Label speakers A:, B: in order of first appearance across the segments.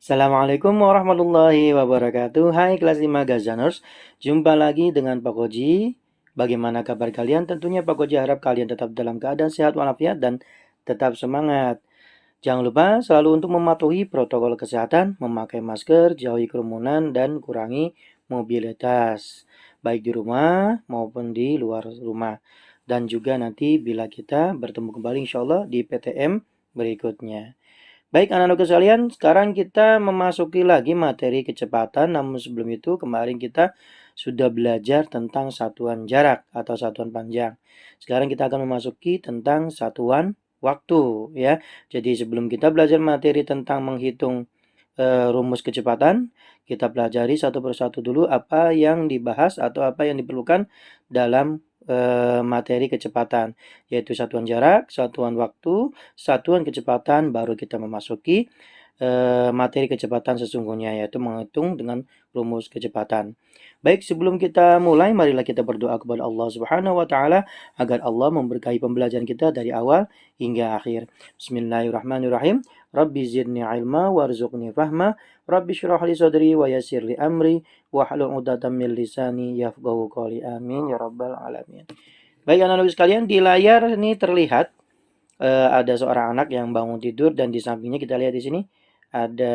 A: Assalamualaikum warahmatullahi wabarakatuh. Hai kelas 5 Gazaners. Jumpa lagi dengan Pak Koji. Bagaimana kabar kalian? Tentunya Pak Koji harap kalian tetap dalam keadaan sehat walafiat dan tetap semangat. Jangan lupa selalu untuk mematuhi protokol kesehatan, memakai masker, jauhi kerumunan, dan kurangi mobilitas. Baik di rumah maupun di luar rumah. Dan juga nanti bila kita bertemu kembali insya Allah di PTM berikutnya. Baik anak-anakku sekalian, sekarang kita memasuki lagi materi kecepatan. Namun sebelum itu kemarin kita sudah belajar tentang satuan jarak atau satuan panjang. Sekarang kita akan memasuki tentang satuan waktu ya. Jadi sebelum kita belajar materi tentang menghitung rumus kecepatan, kita pelajari satu persatu dulu apa yang dibahas atau apa yang diperlukan dalam materi kecepatan, yaitu satuan jarak, satuan waktu, satuan kecepatan, baru kita memasuki materi kecepatan sesungguhnya, yaitu menghitung dengan rumus kecepatan. Baik, sebelum kita mulai, marilah kita berdoa kepada Allah Subhanahu wa Ta'ala agar Allah memberkahi pembelajaran kita dari awal hingga akhir. Bismillahirrahmanirrahim. Rabbi zidni ilma warzuqni fahma. Rabbi syrah li sadri wa yassir li amri wahlul 'uqdatam min lisani yafqahu qawli. Amin ya rabbal alamin. Baik anak-anak sekalian, di layar ini terlihat ada seorang anak yang bangun tidur dan di sampingnya kita lihat di sini ada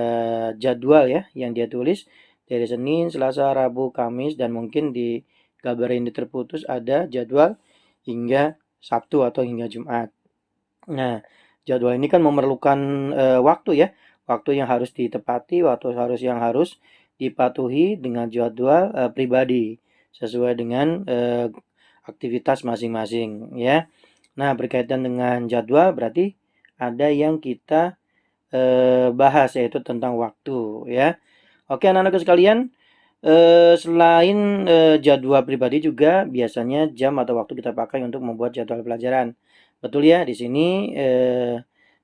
A: jadwal ya yang dia tulis dari Senin, Selasa, Rabu, Kamis dan mungkin di gambar ini terputus ada jadwal hingga Sabtu atau hingga Jumat. Nah, jadwal ini kan memerlukan waktu ya, waktu yang harus ditepati, waktu yang harus dipatuhi dengan jadwal pribadi sesuai dengan aktivitas masing-masing ya. Nah, berkaitan dengan jadwal berarti ada yang kita bahas yaitu tentang waktu ya. Oke, anak-anakku sekalian, selain jadwal pribadi juga biasanya jam atau waktu kita pakai untuk membuat jadwal pelajaran. Betul ya, di sini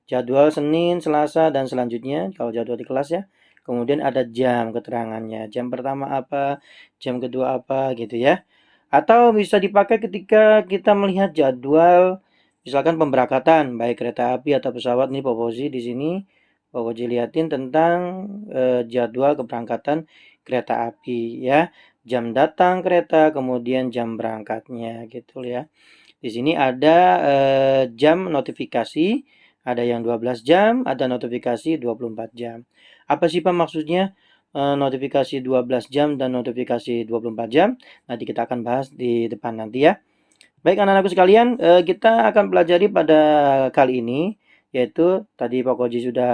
A: jadwal Senin, Selasa dan selanjutnya kalau jadwal di kelas ya. Kemudian ada jam keterangannya. Jam pertama apa, jam kedua apa gitu ya. Atau bisa dipakai ketika kita melihat jadwal misalkan pemberangkatan baik kereta api atau pesawat. Nih Pak Fauzi di sini Pak Fauzi liatin tentang jadwal keberangkatan kereta api ya. Jam datang kereta, kemudian jam berangkatnya gitu ya. Di sini ada jam notifikasi, ada yang 12 jam, ada notifikasi 24 jam. Apa sih Pak maksudnya notifikasi 12 jam dan notifikasi 24 jam? Nanti kita akan bahas di depan nanti ya. Baik anak-anakku sekalian, kita akan pelajari pada kali ini, yaitu tadi Pak Koji sudah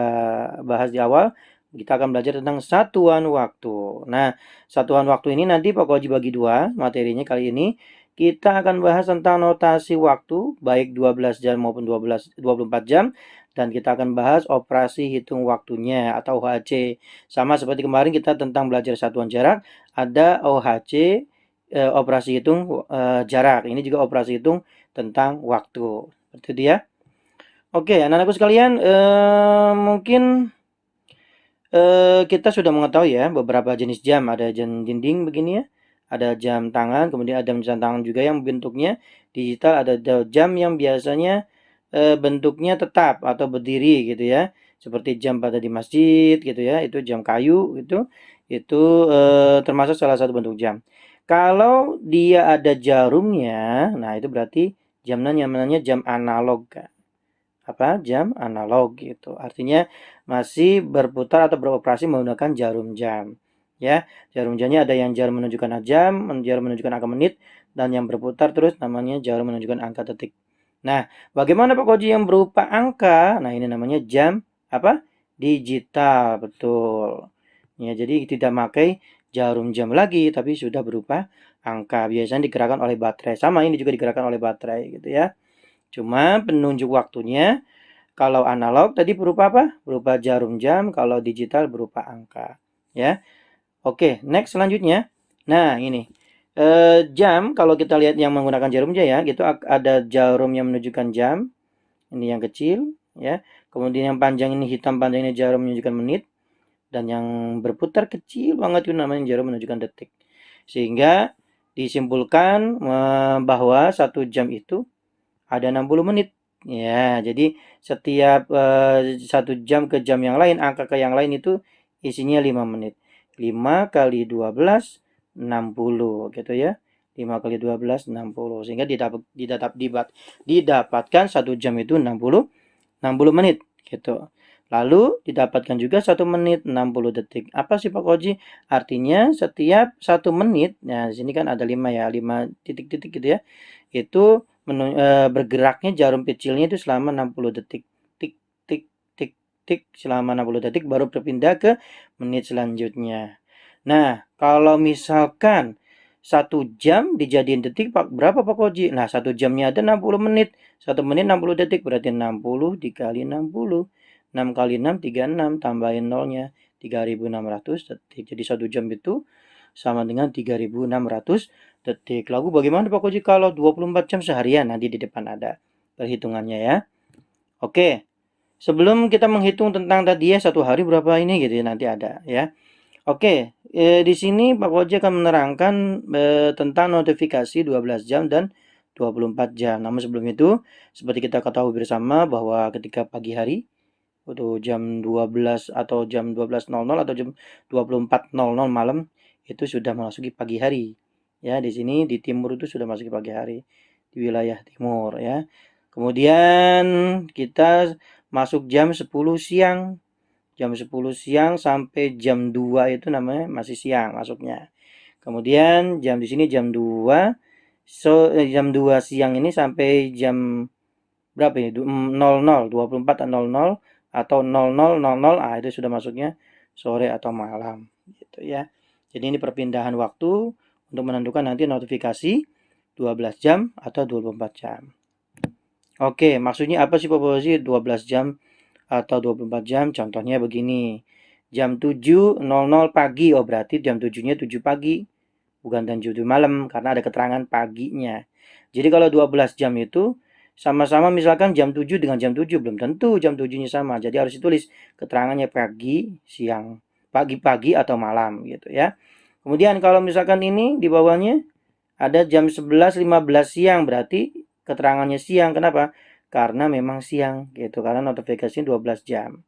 A: bahas di awal, kita akan belajar tentang satuan waktu. Nah, satuan waktu ini nanti Pak Koji bagi dua materinya kali ini. Kita akan bahas tentang notasi waktu, baik 12 jam maupun 24 jam. Dan kita akan bahas operasi hitung waktunya atau OHC. Sama seperti kemarin kita tentang belajar satuan jarak, ada OHC, operasi hitung jarak. Ini juga operasi hitung tentang waktu. Itu dia. Oke, anak-anakku sekalian, mungkin kita sudah mengetahui ya beberapa jenis jam. Ada jam dinding begini ya, ada jam tangan, kemudian ada jam tangan juga yang bentuknya digital. Ada jam yang biasanya bentuknya tetap atau berdiri gitu ya, seperti jam pada di masjid gitu ya. Itu jam kayu gitu. Itu termasuk salah satu bentuk jam. Kalau dia ada jarumnya, nah itu berarti namanya jam analog. Apa? Jam analog gitu. Artinya masih berputar atau beroperasi menggunakan jarum jam. Ya, jarum jamnya ada yang jarum menunjukkan jam, jarum menunjukkan angka menit, dan yang berputar terus namanya jarum menunjukkan angka detik. Nah, bagaimana Pak Koji yang berupa angka? Nah, ini namanya jam apa? Digital, betul. Ya, jadi tidak pakai jarum jam lagi, tapi sudah berupa angka. Biasanya digerakkan oleh baterai. Sama ini juga digerakkan oleh baterai gitu ya. Cuma penunjuk waktunya kalau analog tadi berupa apa? Berupa jarum jam, kalau digital berupa angka. Ya. Oke, next selanjutnya. Nah, ini. Jam kalau kita lihat yang menggunakan jarum jam ya, gitu ada jarum yang menunjukkan jam. Ini yang kecil ya. Kemudian yang panjang ini hitam panjang ini jarum menunjukkan menit dan yang berputar kecil banget itu namanya jarum menunjukkan detik. Sehingga disimpulkan bahwa 1 jam itu ada 60 menit. Ya, jadi setiap 1 jam ke jam yang lain, angka ke yang lain itu isinya 5 menit. 5 kali 12, 60 gitu ya. 5 kali 12, 60. Sehingga didapatkan 1 jam itu 60 menit gitu. Lalu didapatkan juga 1 menit 60 detik. Apa sih Pak Koji? Artinya setiap 1 menit, nah di sini kan ada 5 ya, 5 titik-titik gitu ya. Itu bergeraknya jarum kecilnya itu selama 60 detik. Tik tik tik tik selama 60 detik baru berpindah ke menit selanjutnya. Nah, kalau misalkan 1 jam dijadiin detik berapa Pak Koji? Nah, 1 jamnya ada 60 menit. 1 menit 60 detik berarti 60 dikali 60. 6 kali 6, 36. Tambahin nolnya. 3.600 detik. Jadi 1 jam itu sama dengan 3.600 detik. Lalu bagaimana Pak Koji kalau 24 jam seharian? Nanti di depan ada perhitungannya ya. Oke. Sebelum kita menghitung tentang tadi ya 1 hari berapa ini gitu ya, nanti ada ya. Oke, di sini Pak Koji akan menerangkan tentang notifikasi 12 jam dan 24 jam. Namun sebelum itu, seperti kita ketahui bersama bahwa ketika pagi hari, atau jam 12 atau jam 12.00 atau jam 24.00 malam, itu sudah memasuki pagi hari. Ya, di sini di timur itu sudah masuk pagi hari, di wilayah timur ya. Kemudian kita masuk jam 10 siang. Jam 10 siang sampai jam 2 itu namanya masih siang masuknya. Kemudian jam di sini jam 2 jam 2 siang ini sampai jam berapa ya? 00 24.00 atau 00.00 itu sudah masuknya sore atau malam gitu ya. Jadi ini perpindahan waktu untuk menentukan nanti notifikasi 12 jam atau 24 jam. Oke, maksudnya apa sih Pak Bosi 12 jam atau 24 jam? Contohnya begini. Jam 7.00 pagi, oh berarti jam 7-nya 7 pagi, bukan jam 7 malam karena ada keterangan paginya. Jadi kalau 12 jam itu sama-sama misalkan jam 7 dengan jam 7 belum tentu jam 7-nya sama. Jadi harus ditulis keterangannya pagi, siang, pagi-pagi atau malam gitu ya. Kemudian kalau misalkan ini di bawahnya ada jam 11.15 siang berarti keterangannya siang. Kenapa? Karena memang siang gitu. Karena notifikasinya 12 jam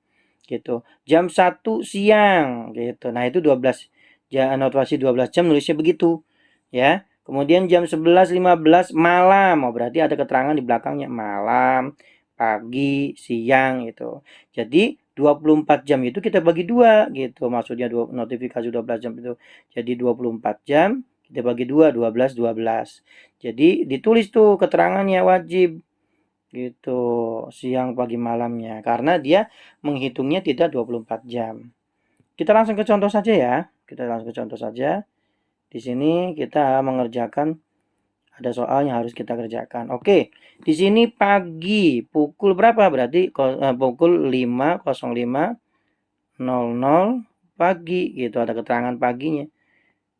A: gitu. Jam 1 siang gitu. Nah, itu 12 notifikasi 12 jam nulisnya begitu ya. Kemudian jam 11.15 malam. Oh, berarti ada keterangan di belakangnya malam, pagi, siang gitu. Jadi 24 jam itu kita bagi 2 gitu. Maksudnya notifikasi 12 jam itu. Jadi 24 jam kita bagi 2, 12, 12. Jadi ditulis tuh keterangannya wajib gitu, siang, pagi, malamnya. Karena dia menghitungnya tidak 24 jam. Kita langsung ke contoh saja ya. Kita langsung ke contoh saja. Di sini kita mengerjakan ada soal yang harus kita kerjakan. Oke, di sini pagi pukul berapa? Berarti pukul 5.05.00 pagi gitu. Ada keterangan paginya.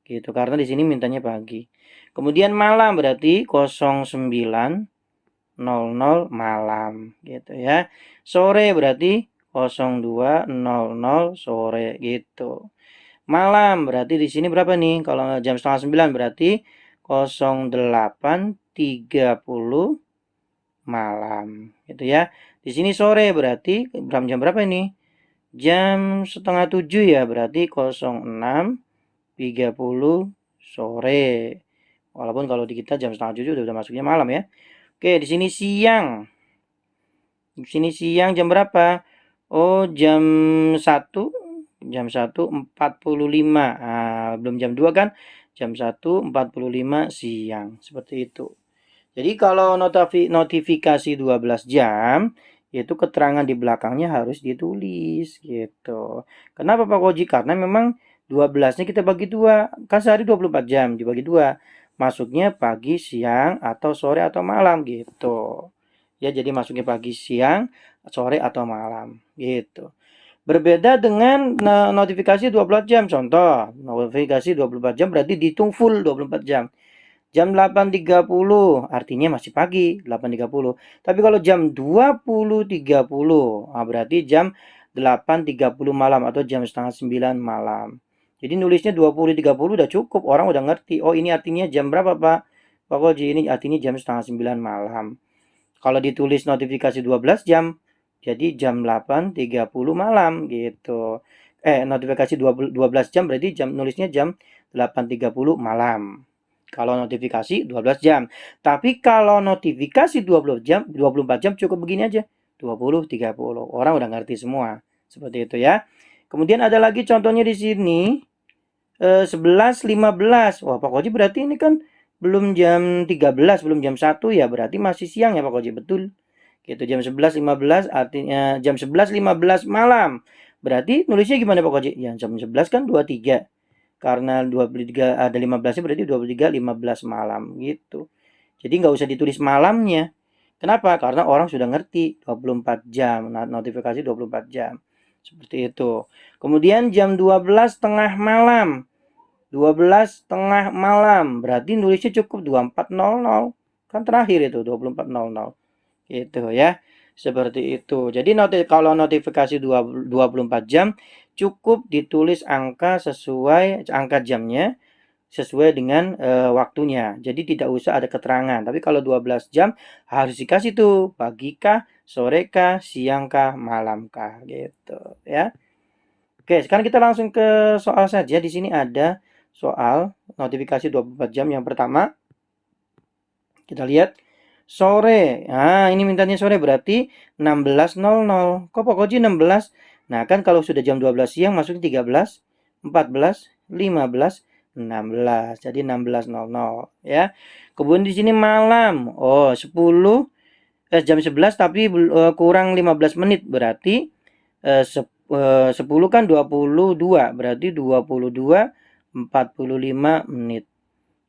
A: Gitu. Karena di sini mintanya pagi. Kemudian malam berarti 09.00 malam gitu ya. Sore berarti 02.00 sore gitu. Malam berarti di sini berapa nih? Kalau jam setengah 9 berarti 08.30 malam gitu ya. Di sini sore berarti jam berapa ini? Jam setengah 7 ya, berarti 06.30 sore. Walaupun kalau di kita jam setengah 7 udah masuknya malam ya. Oke, di sini siang. Di sini siang jam berapa? Oh, jam 1. Jam 1.45. Nah, belum jam 2 kan? Jam 1.45 siang. Seperti itu. Jadi kalau notifikasi 12 jam, itu keterangan di belakangnya harus ditulis gitu. Kenapa Pak Koji? Karena memang 12-nya kita bagi 2. Kan sehari 24 jam dibagi 2. Masuknya pagi, siang, atau sore atau malam gitu. Ya, jadi masuknya pagi, siang, sore atau malam gitu. Berbeda dengan notifikasi 24 jam. Contoh, notifikasi 24 jam berarti dihitung full 24 jam. Jam 8.30 artinya masih pagi, 8.30. Tapi kalau jam 20.30, berarti jam 8.30 malam atau jam setengah 9 malam. Jadi nulisnya 20.30 udah cukup, orang udah ngerti. Oh, ini artinya jam berapa, Pak? Pak Koji, ini artinya jam setengah 9 malam. Kalau ditulis notifikasi 12 jam, jadi jam 8.30 malam gitu. notifikasi 12 jam berarti nulisnya jam 8.30 malam. Kalau notifikasi 12 jam. Tapi kalau notifikasi 24 jam cukup begini aja. 20.30. Orang udah ngerti semua. Seperti itu ya. Kemudian ada lagi contohnya di sini. 11.15. Wah, Pak Koji berarti ini kan belum jam 13, belum jam 1 ya. Berarti masih siang ya Pak Koji. Betul. Gitu, jam 11.15 artinya jam 11.15 malam. Berarti nulisnya gimana Pak Koji? Ya, jam 11 kan 23. Karena 23 ada 15-nya berarti 23.15 malam gitu. Jadi nggak usah ditulis malamnya. Kenapa? Karena orang sudah ngerti 24 jam, notifikasi 24 jam. Seperti itu. Kemudian jam 12 tengah malam. 12 tengah malam. Berarti nulisnya cukup 24.00. Kan terakhir itu 24.00. Gitu ya. Seperti itu. Jadi kalau notifikasi 24 jam cukup ditulis angka sesuai angka jamnya sesuai dengan waktunya. Jadi tidak usah ada keterangan. Tapi kalau 12 jam harus dikasih tuh pagi kah, sore kah, siang kah, malam kah gitu ya. Oke, sekarang kita langsung ke soal saja. Di sini ada soal notifikasi 24 jam yang pertama. Kita lihat sore. Nah, ini mintanya sore berarti 16.00. Kok Pak Koji 16? Nah, kan kalau sudah jam 12 siang masuknya 13, 14, 15, 16. Jadi 16.00 ya. Kemudian di sini malam. Oh, 10 jam 11 tapi kurang 15 menit berarti 10 kan 22 berarti 22.45 menit.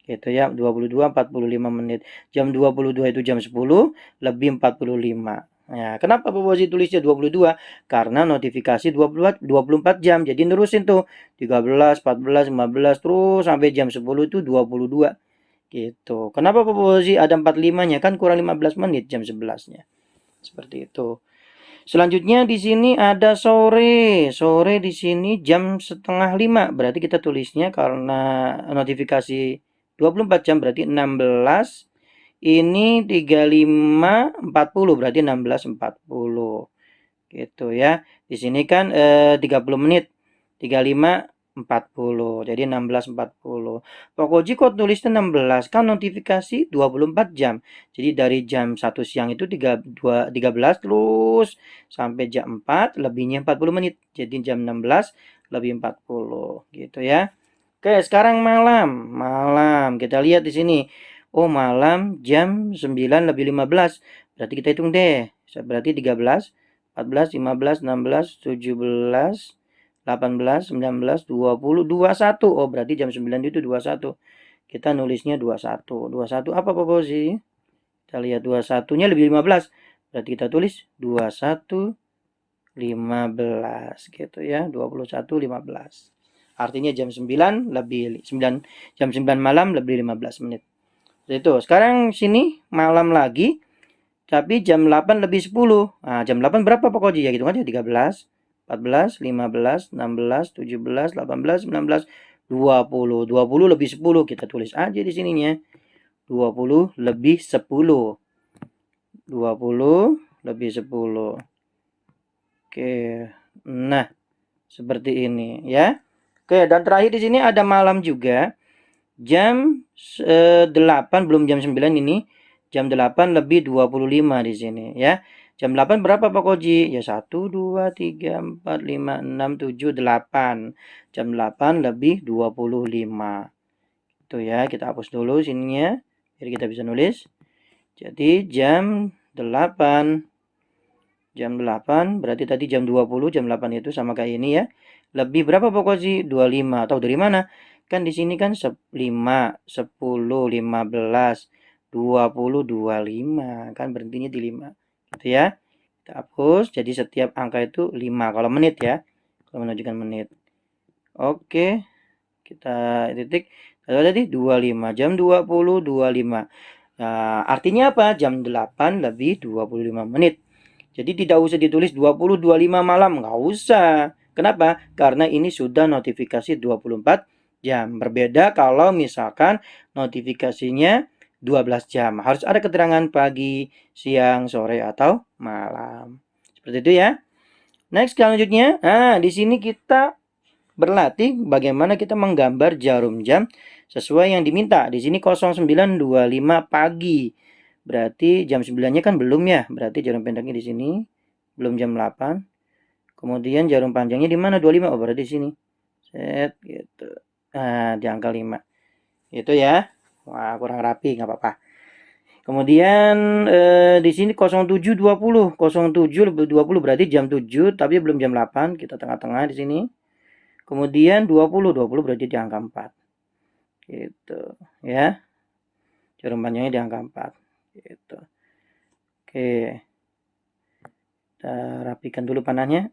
A: Gitu ya, 22.45 menit. Jam 22 itu jam 10 lebih 45. Nah, kenapa Pak Bozi tulisnya 22? Karena notifikasi 24 jam. Jadi nerusin tuh 13, 14, 15 terus sampai jam 10 itu 22. Gitu. Kenapa Pak Bozi ada 45-nya? Kan kurang 15 menit jam 11-nya. Seperti itu. Selanjutnya di sini ada sore. Sore di sini jam setengah 5. Berarti kita tulisnya karena notifikasi 24 jam berarti 16. Ini 35.40 berarti 16.40. Gitu ya. Di sini kan 30 menit. 35.40. Jadi 16.40. Pak Koji kok tulisnya 16? Kan notifikasi 24 jam. Jadi dari jam 1 siang itu 13 terus sampai jam 4 lebihnya 40 menit. Jadi jam 16 lebih 40 gitu ya. Oke, sekarang malam. Malam. Kita lihat di sini. Oh, malam jam 9 lebih 15. Berarti kita hitung deh. Berarti 13, 14, 15, 16, 17, 18, 19, 20, 21. Oh, berarti jam 9 itu 21. Kita nulisnya 21. 21 apa Pak Bozi? Kita lihat 21-nya lebih 15. Berarti kita tulis 21, 15 gitu ya. 21, 15. Artinya jam 9 lebih 9 jam 9 malam lebih 15 menit. Itu. Sekarang sini malam lagi tapi jam 8 lebih 10. Nah, jam 8 berapa Pak Koji? Ya hitung aja 13, 14, 15, 16, 17, 18, 19, 20. 20 lebih 10 kita tulis aja di sininya. 20 lebih 10. 20 lebih 10. Oke. Nah, seperti ini ya. Oke, dan terakhir di sini ada malam juga. Jam 8 belum jam 9 ini. Jam 8 lebih 25 di sini ya. Jam 8 berapa Pak Koji? Ya 1, 2, 3, 4, 5, 6, 7, 8. Jam 8 lebih 25. Itu ya, kita hapus dulu sininya. Biar kita bisa nulis. Jadi jam 8. Jam 8 berarti tadi jam 20, jam 8 itu sama kayak ini ya. Lebih berapa Pak Koji? 25. Tahu dari mana? Kan di sini kan 5, 10, 15, 20, 25. Kan berhentinya di 5. Gitu ya. Kita hapus. Jadi setiap angka itu 5. Kalau menit ya. Kalau menunjukkan menit. Oke. Kita titik. Tadi 25. Jam 20, 25. Nah, artinya apa? Jam 8 lebih 25 menit. Jadi tidak usah ditulis 20, 25 malam. Nggak usah. Kenapa? Karena ini sudah notifikasi 24 jam. Berbeda kalau misalkan notifikasinya 12 jam. Harus ada keterangan pagi, siang, sore, atau malam. Seperti itu ya. Next selanjutnya. Nah, di sini kita berlatih bagaimana kita menggambar jarum jam sesuai yang diminta. Di sini 09.25 pagi. Berarti jam 9-nya kan belum ya. Berarti jarum pendeknya di sini belum jam 8. Kemudian jarum panjangnya di mana? 25. Oh, berarti di sini. Set gitu. Nah, di angka 5. Itu ya. Wah, kurang rapi, nggak apa-apa. Kemudian di sini 07.20. 07.20 berarti jam 7 tapi belum jam 8. Kita tengah-tengah di sini. Kemudian 20 berarti di angka 4. Gitu, ya. Jarum panjangnya di angka 4. Gitu. Oke. Kita rapikan dulu panahnya.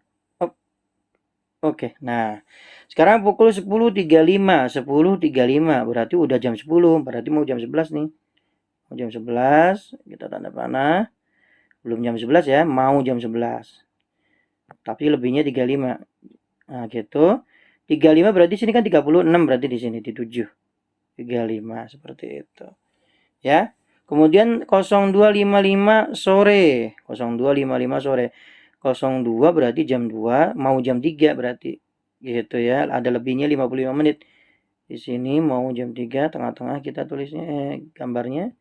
A: Oke, nah sekarang pukul 10.35 berarti udah jam 10, berarti mau jam 11 nih. Mau jam 11, kita tanda panah. Belum jam 11 ya, mau jam 11. Tapi lebihnya 35. Nah, gitu. 35 berarti sini kan 36 berarti di sini di 7. 35 seperti itu. Ya. Kemudian 02.55 sore. 02.55 sore. 02 berarti jam 2, mau jam 3 berarti. Gitu ya. Ada lebihnya 55 menit. Di sini mau jam 3, tengah-tengah kita tulisnya gambarnya.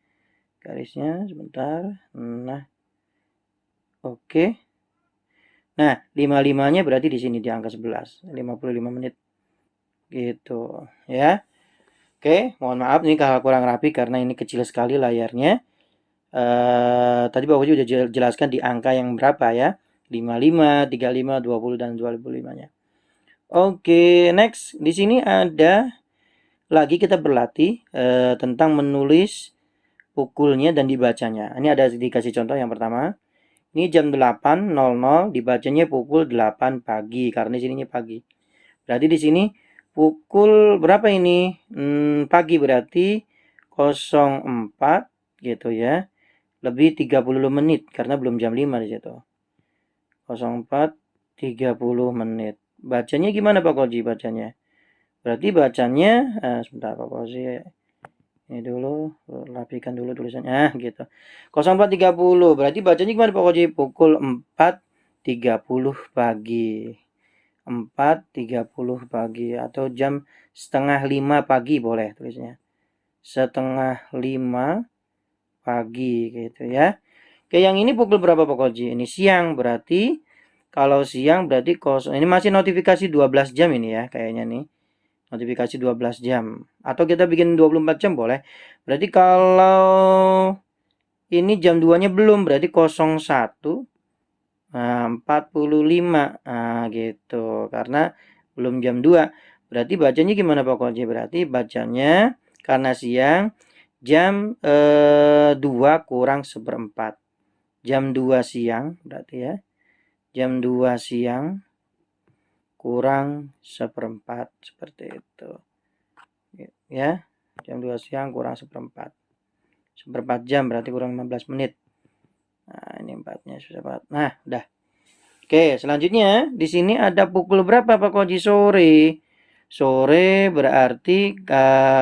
A: Garisnya sebentar. Nah. Oke. Nah, 55-nya berarti di sini di angka 11. 55 menit. Gitu, ya. Oke, mohon maaf nih kalau kurang rapi karena ini kecil sekali layarnya. Tadi Bapak udah jelaskan di angka yang berapa ya. 55, 35, 20 dan 25-nya. Oke, next. Di sini ada lagi kita berlatih tentang menulis pukulnya dan dibacanya. Ini ada dikasih contoh yang pertama. Ini jam 8.00 dibacanya pukul 8 pagi karena di sininya pagi. Berarti di sini pukul berapa ini? Pagi berarti 04 gitu ya. Lebih 30 menit karena belum jam 5 di situ. 04 30 menit. Bacanya gimana Pak Koji bacanya? Berarti bacanya sebentar Pak Koji. Ini dulu, rapikan dulu tulisannya. Gitu. 04.30. Berarti bacanya gimana Pak Koji? Pukul 4.30 pagi. 4.30 pagi atau jam setengah 5 pagi boleh tulisnya. Setengah 5 pagi gitu ya. Oke, yang ini pukul berapa Pak Koji? Ini siang berarti kalau siang berarti ini masih notifikasi 12 jam ini ya kayaknya nih. Notifikasi 12 jam. Atau kita bikin 24 jam boleh. Berarti kalau ini jam 2-nya belum, berarti 01. Nah, 45. Nah, gitu. Karena belum jam 2. Berarti bacanya gimana Pak Koji? Berarti bacanya karena siang jam 2 kurang seperempat. Jam 2 siang berarti ya. Jam 2 siang kurang seperempat seperti itu ya. Jam 2 siang kurang seperempat. Seperempat jam berarti kurang 15 menit. Nah, ini 4-nya susah banget. Nah, udah. Oke, selanjutnya di sini ada pukul berapa Pak Koji? Sore. Sore berarti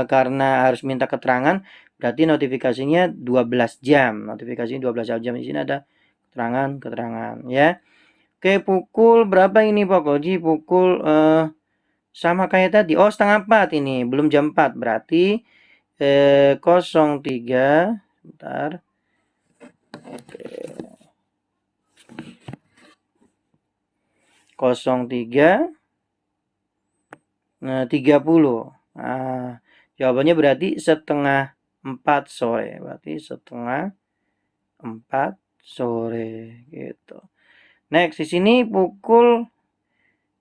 A: karena harus minta keterangan berarti notifikasinya 12 jam. Notifikasinya 12 jam. Di sini ada keterangan ya. Oke, pukul berapa ini Pak Koji? Pukul sama kayak tadi. Oh, setengah 4 ini. Belum jam 4. Berarti 03. Bentar. Oke. 03. Nah, 30. Nah, jawabannya berarti setengah 4 sore. Berarti setengah 4 sore gitu. Next, di sini pukul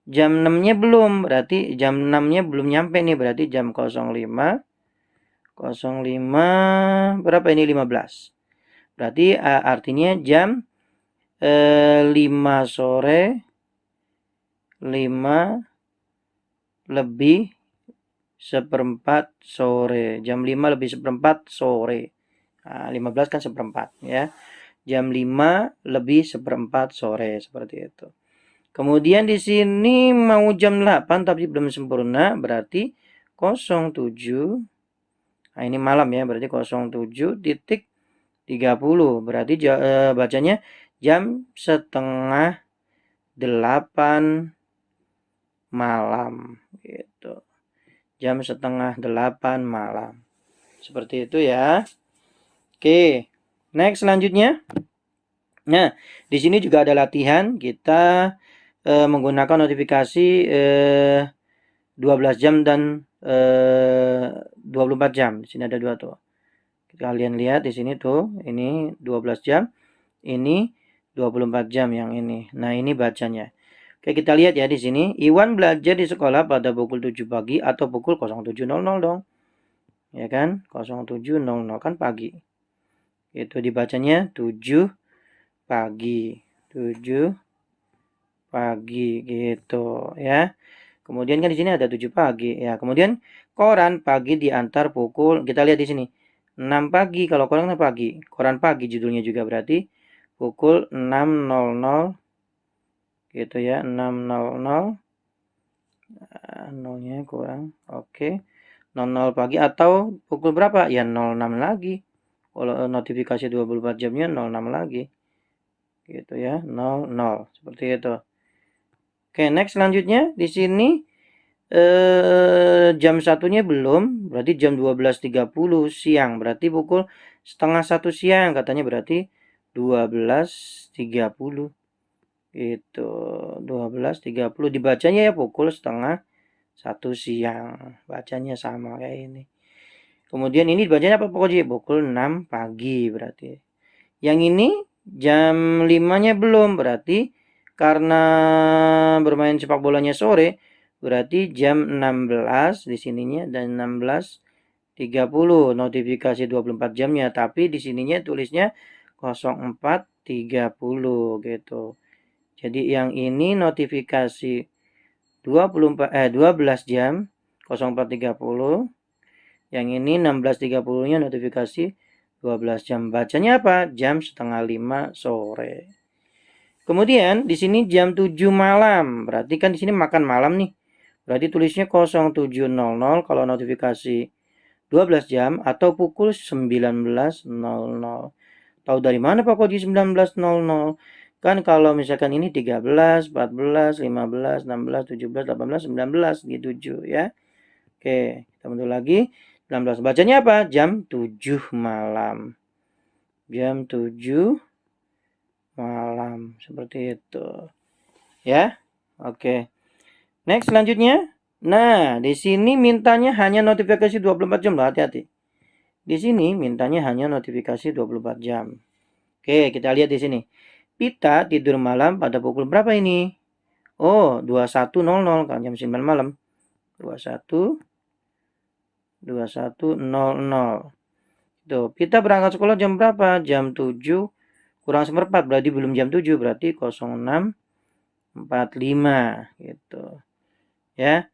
A: jam 6-nya belum. Berarti jam 6-nya belum nyampe nih. Berarti jam 05. 05 berapa ini? 15. Berarti artinya jam 5 sore. 5 lebih seperempat sore. Jam 5 lebih seperempat sore. Nah, 15 kan seperempat ya. Jam 5 lebih seperempat sore seperti itu. Kemudian di sini mau jam 8 tapi belum sempurna berarti 07. Nah, ini malam ya berarti 07.30 berarti bacanya jam setengah 8 malam gitu. Jam setengah 8 malam. Seperti itu ya. Oke. Next selanjutnya. Nah, di sini juga ada latihan kita menggunakan notifikasi 12 jam dan 24 jam. Di sini ada dua tuh. Kalian lihat di sini tuh, ini 12 jam, ini 24 jam yang ini. Nah, ini bacanya. Oke, kita lihat ya di sini. Iwan belajar di sekolah pada pukul 7 pagi atau pukul 07.00 dong. Ya kan? 07.00 kan pagi. Itu dibacanya 7 pagi. 7 pagi gitu ya. Kemudian kan di sini ada 7 pagi ya. Kemudian koran pagi diantar pukul, kita lihat di sini. 6 pagi, kalau koran pagi. Koran pagi judulnya juga berarti pukul 6.00 gitu ya, 6.00. Nolnya kurang. Oke. 00 pagi atau pukul berapa? Ya 06 lagi. Kalau notifikasi 24 jamnya 06 lagi. Gitu ya, 00. Seperti itu. Oke, next selanjutnya di sini jam satunya belum, berarti jam 12.30 siang. Berarti pukul setengah 1 siang katanya, berarti 12.30. Itu 12.30 dibacanya ya pukul setengah 1 siang. Bacanya sama kayak ini. Kemudian ini bacanya apa pokoknya? Pukul 6 pagi berarti. Yang ini jam 5-nya belum, berarti karena bermain sepak bolanya sore, berarti jam 16 di sininya dan 16.30 notifikasi 24 jamnya, tapi di sininya tulisnya 04.30 gitu. Jadi yang ini notifikasi 12 jam 04.30. Yang ini 16.30-nya notifikasi 12 jam. Bacanya apa? Jam setengah 5 sore. Kemudian di sini jam 7 malam. Berarti kan di sini makan malam nih. Berarti tulisnya 07.00 kalau notifikasi 12 jam atau pukul 19.00. Tahu dari mana Pak Koji 19.00? Kan kalau misalkan ini 13, 14, 15, 16, 17, 18, 19 di 7 ya. Oke, kita bentuk lagi. 19. Bacanya apa? Jam 7 malam. Jam 7 malam. Seperti itu. Ya. Oke. Next selanjutnya. Nah, di sini mintanya hanya notifikasi 24 jam. Hati-hati. Di sini mintanya hanya notifikasi 24 jam. Oke, kita lihat di sini. Pita tidur malam pada pukul berapa ini? Oh, 21.00 kan jam 9 malam. 21.00. Tuh, Pita berangkat sekolah jam berapa? Jam 7 kurang seperempat, berarti belum jam 7, berarti 06.45 gitu. Ya.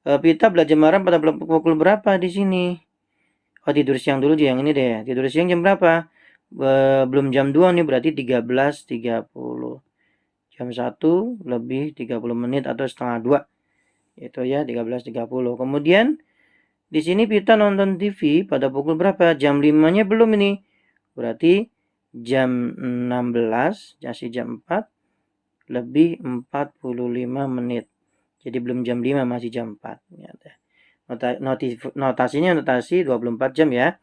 A: Pita belajar malam pada pukul berapa di sini? Oh, tidur siang dulu yang ini deh. Tidur siang jam berapa? Belum jam 2 nih, berarti 13.30. Jam 1 lebih 30 menit atau setengah 2. Itu ya, 13.30. Kemudian di sini Pita nonton TV pada pukul berapa? Jam 5-nya belum ini. Berarti jam 16, masih jam 4 lebih 45 menit. Jadi belum jam 5, masih jam 4. Notasinya notasi 24 jam ya.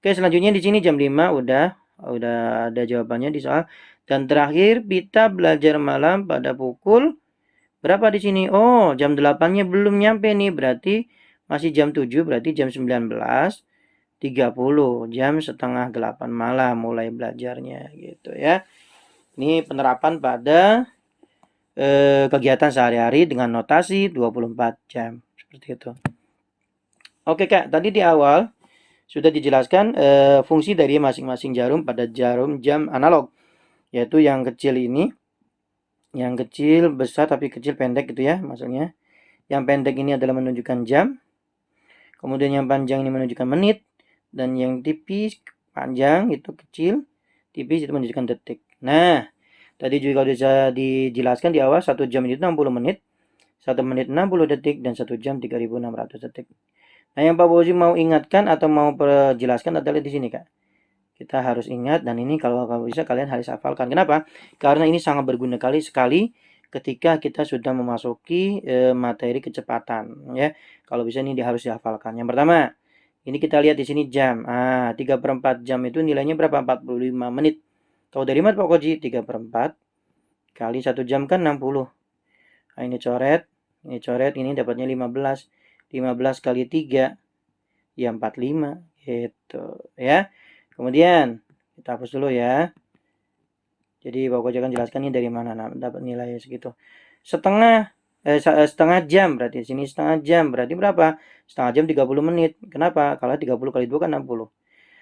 A: Oke, selanjutnya di sini jam 5 udah ada jawabannya di soal. Dan terakhir Pita belajar malam pada pukul berapa di sini? Oh, jam 8-nya belum nyampe nih, berarti masih jam 7, berarti jam 19.30, jam setengah 8 malam mulai belajarnya gitu ya. Ini penerapan pada kegiatan sehari-hari dengan notasi 24 jam. Seperti itu. Oke Kak, tadi di awal sudah dijelaskan fungsi dari masing-masing jarum pada jarum jam analog. Yaitu yang kecil ini, yang kecil besar tapi kecil pendek gitu ya maksudnya. Yang pendek ini adalah menunjukkan jam. Kemudian yang panjang ini menunjukkan menit. Dan yang tipis panjang itu kecil, tipis itu menunjukkan detik. Nah, tadi juga sudah dijelaskan di awal 1 jam itu 60 menit, 1 menit 60 detik, dan 1 jam 3.600 detik. Nah, yang Pak Bozi mau ingatkan atau mau perjelaskan adalah di sini Kak. Kita harus ingat, dan ini kalau bisa kalian harus hafalkan. Kenapa? Karena ini sangat berguna sekali ketika kita sudah memasuki materi kecepatan ya. Kalau bisa ini harus dihafalkan. Yang pertama, ini kita lihat di sini jam. 3/4 jam itu nilainya berapa? 45 menit. Tahu dari mana Pak Koji? 3/4 kali 1 jam kan 60. Nah, ini coret, ini dapatnya 15. 15 kali 3 ya 45 gitu ya. Kemudian kita hapus dulu ya. Jadi Pak Koji akan jelaskan ini dari mana dapat nilai segitu. Setengah jam berarti sini setengah jam berarti berapa? Setengah jam 30 menit. Kenapa? Kalau 30 kali 2 kan 60.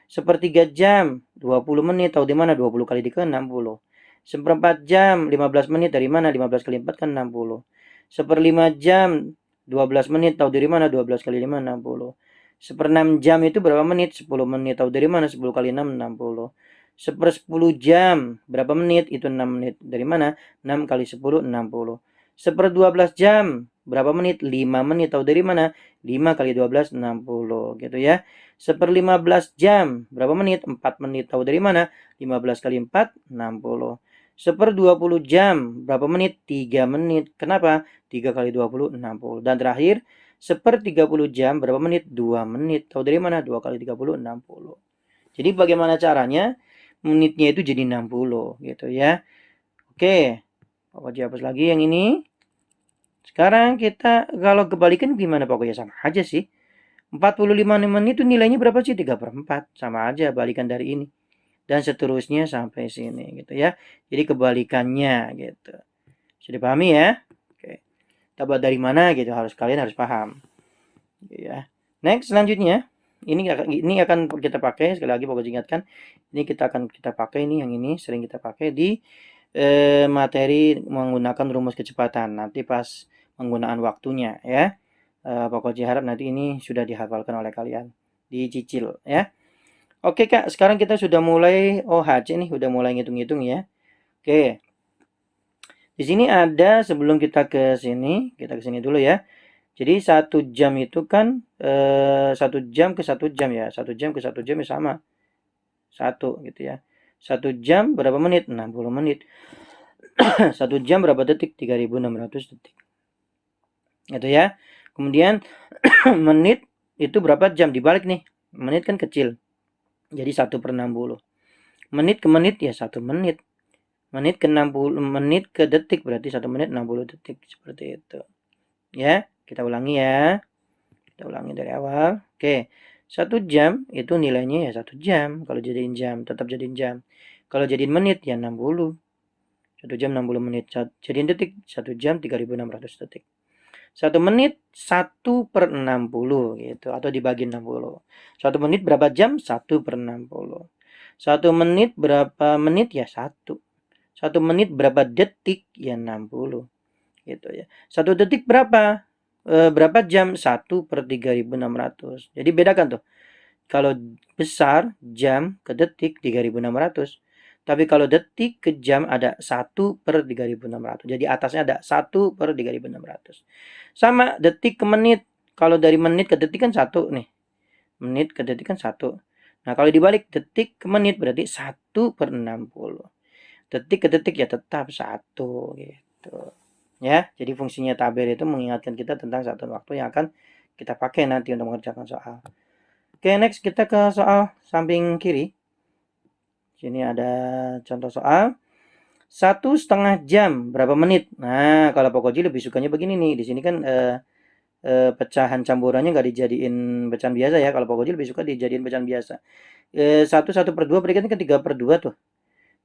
A: Sepertiga jam 20 menit. Tahu di mana 20 kali 3 kan 60. Seperempat jam 15 menit dari mana? 15 kali 4 kan 60. Seperlima jam 12 menit. Tahu dari mana? 12 kali 5 60. Seperenam jam itu berapa menit? 10 menit. Tahu dari mana? 10 kali 6 60. 1/10 jam berapa menit? Itu 6 menit. Dari mana? 6 kali 10 60. 1/12 jam berapa menit? 5 menit. Tahu dari mana? 5 kali 12 60 gitu ya. 1/15 jam berapa menit? 4 menit. Tahu dari mana? 15 kali 4 60. 1/20 jam berapa menit? 3 menit. Kenapa? 3 kali 20 60. Dan terakhir 1/30 jam berapa menit? 2 menit. Tahu dari mana? 2 kali 30 60. Jadi bagaimana caranya? Menitnya itu jadi 60 gitu ya. Oke. Pak Koji hapus lagi yang ini. Sekarang kita kalau kebalikan gimana Pak Koji? Sama aja sih. 45 menit itu nilainya berapa sih? 3/4. Sama aja balikan dari ini. Dan seterusnya sampai sini gitu ya. Jadi kebalikannya gitu. Sudah dipahami ya? Oke. Kita buat dari mana gitu kalian harus paham. Ya. Next selanjutnya. Ini akan kita pakai sekali lagi Pak Koji ingatkan. Ini kita pakai ini yang ini sering kita pakai di materi menggunakan rumus kecepatan nanti pas penggunaan waktunya ya. Pak Koji harap nanti ini sudah dihafalkan oleh kalian, dicicil ya. Oke Kak, sekarang kita sudah mulai OHC nih, udah mulai ngitung-ngitung ya. Oke. Di sini ada sebelum kita ke sini dulu ya. Jadi 1 jam itu kan 1 jam ke 1 jam ya. 1 jam ke 1 jam ya sama. 1 gitu ya. 1 jam berapa menit? 60 menit. 1 jam berapa detik? 3600 detik. Gitu ya. Kemudian menit itu berapa jam? Dibalik nih. Menit kan kecil. Jadi 1/60. Menit ke menit ya 1 menit. Menit ke 60 menit ke detik berarti 1 menit 60 detik seperti itu. Ya, kita ulangi ya. Kita ulangi dari awal. Oke. 1 jam itu nilainya ya 1 jam. Kalau jadiin jam tetap jadiin jam. Kalau jadiin menit ya 60. 1 jam 60 menit. Jadiin detik 1 jam 3600 detik. 1 menit 1/60 gitu atau dibagi 60. 1 menit berapa jam? 1/60. 1 menit berapa menit ya 1. 1 menit berapa detik ya 60 gitu ya. 1 detik berapa? Berapa jam? 1/3600. Jadi bedakan tuh. Kalau besar jam ke detik 3600. Tapi kalau detik ke jam ada 1/3600. Jadi atasnya ada 1/3600. Sama detik ke menit. Kalau dari menit ke detik kan 1 nih. Menit ke detik kan 1. Nah, kalau dibalik detik ke menit berarti 1/60. Detik ke detik ya tetap 1 gitu. Ya, jadi fungsinya tabel itu mengingatkan kita tentang satuan waktu yang akan kita pakai nanti untuk mengerjakan soal. Oke, next kita ke soal samping kiri. Sini ada contoh soal. 1,5 jam berapa menit? Nah, kalau Pak Koji lebih sukanya begini nih. Di sini kan pecahan campurannya nggak dijadiin pecahan biasa ya. Kalau Pak Koji lebih suka dijadiin pecahan biasa. 1/2 berarti kan 3/2 tuh.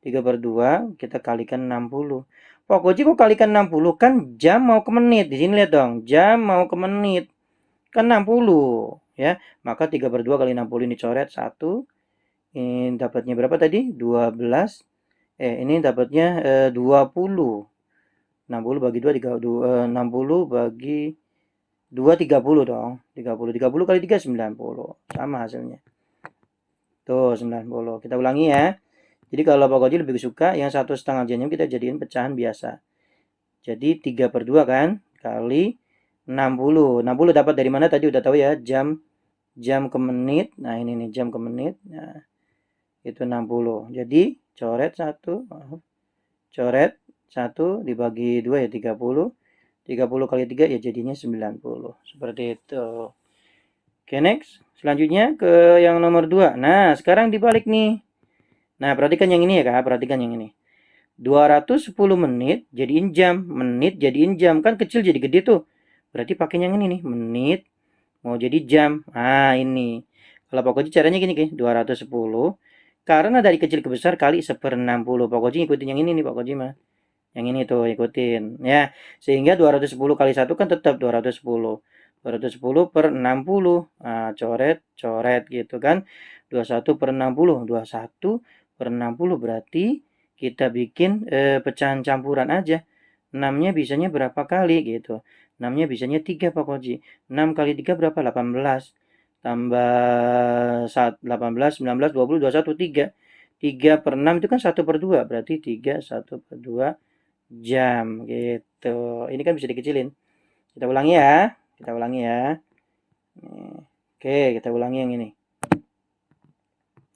A: 3/2 kita kalikan 60. Pak Koji kok kalikan 60? Kan jam mau ke menit. Di sini lihat dong. Jam mau ke menit. Kan 60 ya. Maka 3/2 kali 60 ini coret 1. Ini dapatnya berapa tadi? 12. Ini dapatnya 20. 60 bagi 2 60 bagi 2 30 dong. 30 kali 3 90. Sama hasilnya. Tuh 90. Kita ulangi ya. Jadi kalau Pak Koji lebih suka yang 1,5 jamnya kita jadiin pecahan biasa. Jadi 3/2 kan kali 60. 60 dapat dari mana tadi udah tahu ya, jam ke menit. Nah, ini nih jam ke menit. Nah, itu 60. Jadi coret 1, coret 1 dibagi 2 ya 30. 30 kali 3 ya jadinya 90. Seperti itu. Oke, next. Selanjutnya ke yang nomor 2. Nah, sekarang dibalik nih. Nah, perhatikan yang ini ya, Kak. Perhatikan yang ini. 210 menit jadiin jam. Menit jadiin jam. Kan kecil jadi gede tuh. Berarti pakai yang ini nih. Menit mau jadi jam. Nah, ini. Kalau Pak Koji caranya gini, Ki. 210. Karena dari kecil ke besar kali 1/60. Pak Koji ikutin yang ini nih, Pak Koji mah. Yang ini tuh ikutin ya. Sehingga 210 kali 1 kan tetap 210. 210 per 60. Nah, coret gitu kan. 21 per 60. 21 per 60 berarti kita bikin pecahan campuran aja. 6-nya bisanya berapa kali gitu. 6-nya bisanya 3 Pak Koji. 6 kali 3 berapa? 18. Tambah 18, 19, 20, 21, 3. 3 per 6 itu kan 1 per 2. Berarti 3, 1 per 2 jam gitu. Ini kan bisa dikecilin. Kita ulangi ya. Kita ulangi ya. Oke, kita ulangi yang ini.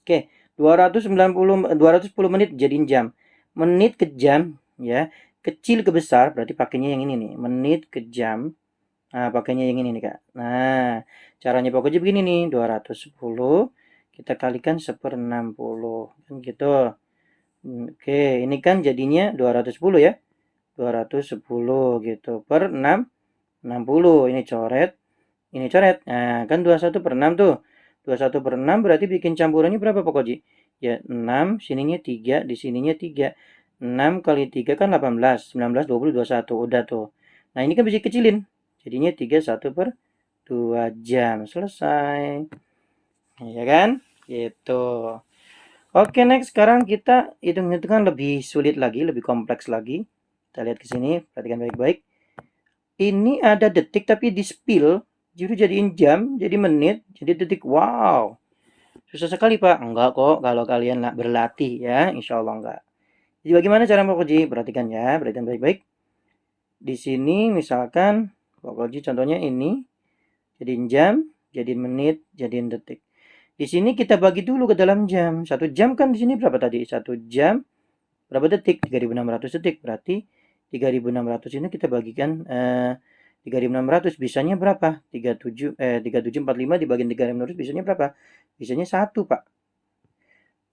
A: Oke, 210 menit jadiin jam. Menit ke jam ya. Kecil ke besar berarti pakainya yang ini nih. Menit ke jam. Nah, pakainya yang ini nih, Kak. Nah, caranya pokoknya begini nih. 210 kita kalikan 1/60. Kan gitu. Oke, ini kan jadinya 210 ya. 210 gitu per 6, 60. Ini coret, ini coret. Nah, kan 21 per 6 tuh. 21 per 6 berarti bikin campurannya berapa Pak Koji? Ya 6, sininya 3, di sininya 3. 6 kali 3 kan 18, 19, 20, 21. Udah tuh. Nah, ini kan bisa kecilin. Jadinya 3, 1 per 2 jam. Selesai. Ya kan? Gitu. Oke, next. Sekarang kita hitung-hitungan lebih sulit lagi, lebih kompleks lagi. Kita lihat ke sini, perhatikan baik-baik. Ini ada detik tapi di spill, jadi jadiin jam, jadi menit, jadi detik. Wow, susah sekali Pak. Enggak kok, kalau kalian berlatih ya, insya Allah enggak. Jadi bagaimana cara Pak Koji? Perhatikan ya, perhatikan baik-baik. Di sini misalkan Pak Koji contohnya ini, jadiin jam, jadiin menit, jadiin detik. Di sini kita bagi dulu ke dalam jam. 1 jam kan di sini berapa tadi? 1 jam berapa detik? 3.600 detik. Berarti 3.600 ini kita bagikan 3.600 bisanya berapa? 3745 dibagiin 3.600 bisanya berapa? Bisanya 1, Pak.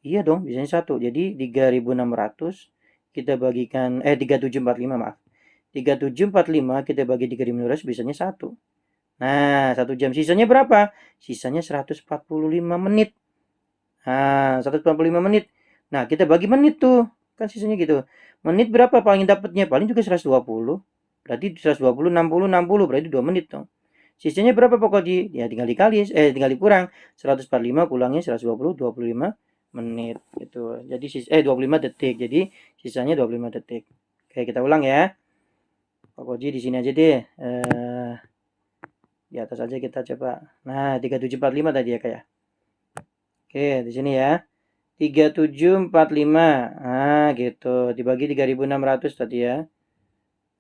A: Iya dong, bisanya 1. Jadi 3.600 kita bagikan 3745 maaf. 3745 kita bagi 3.600 bisanya 1. Nah, 1 jam sisanya berapa? Sisanya 145 menit. Nah, 145 menit. Nah, kita bagi menit tuh. Kan sisanya gitu. Menit berapa paling dapatnya? Paling juga 120. Berarti 120, 60, 60. Berarti 2 menit dong. Sisanya berapa pokoknya? Ya tinggal dikali, tinggal dikurang. 145 kurangnya 120, 25 menit. Gitu. Jadi 25 detik. Jadi sisanya 25 detik. Oke, kita ulang ya. Pokoknya di sini aja deh. Di atas aja kita coba. Nah, 3745 tadi ya kayak. Oke, di sini ya. 3745. Nah, gitu. Dibagi 3.600 tadi ya.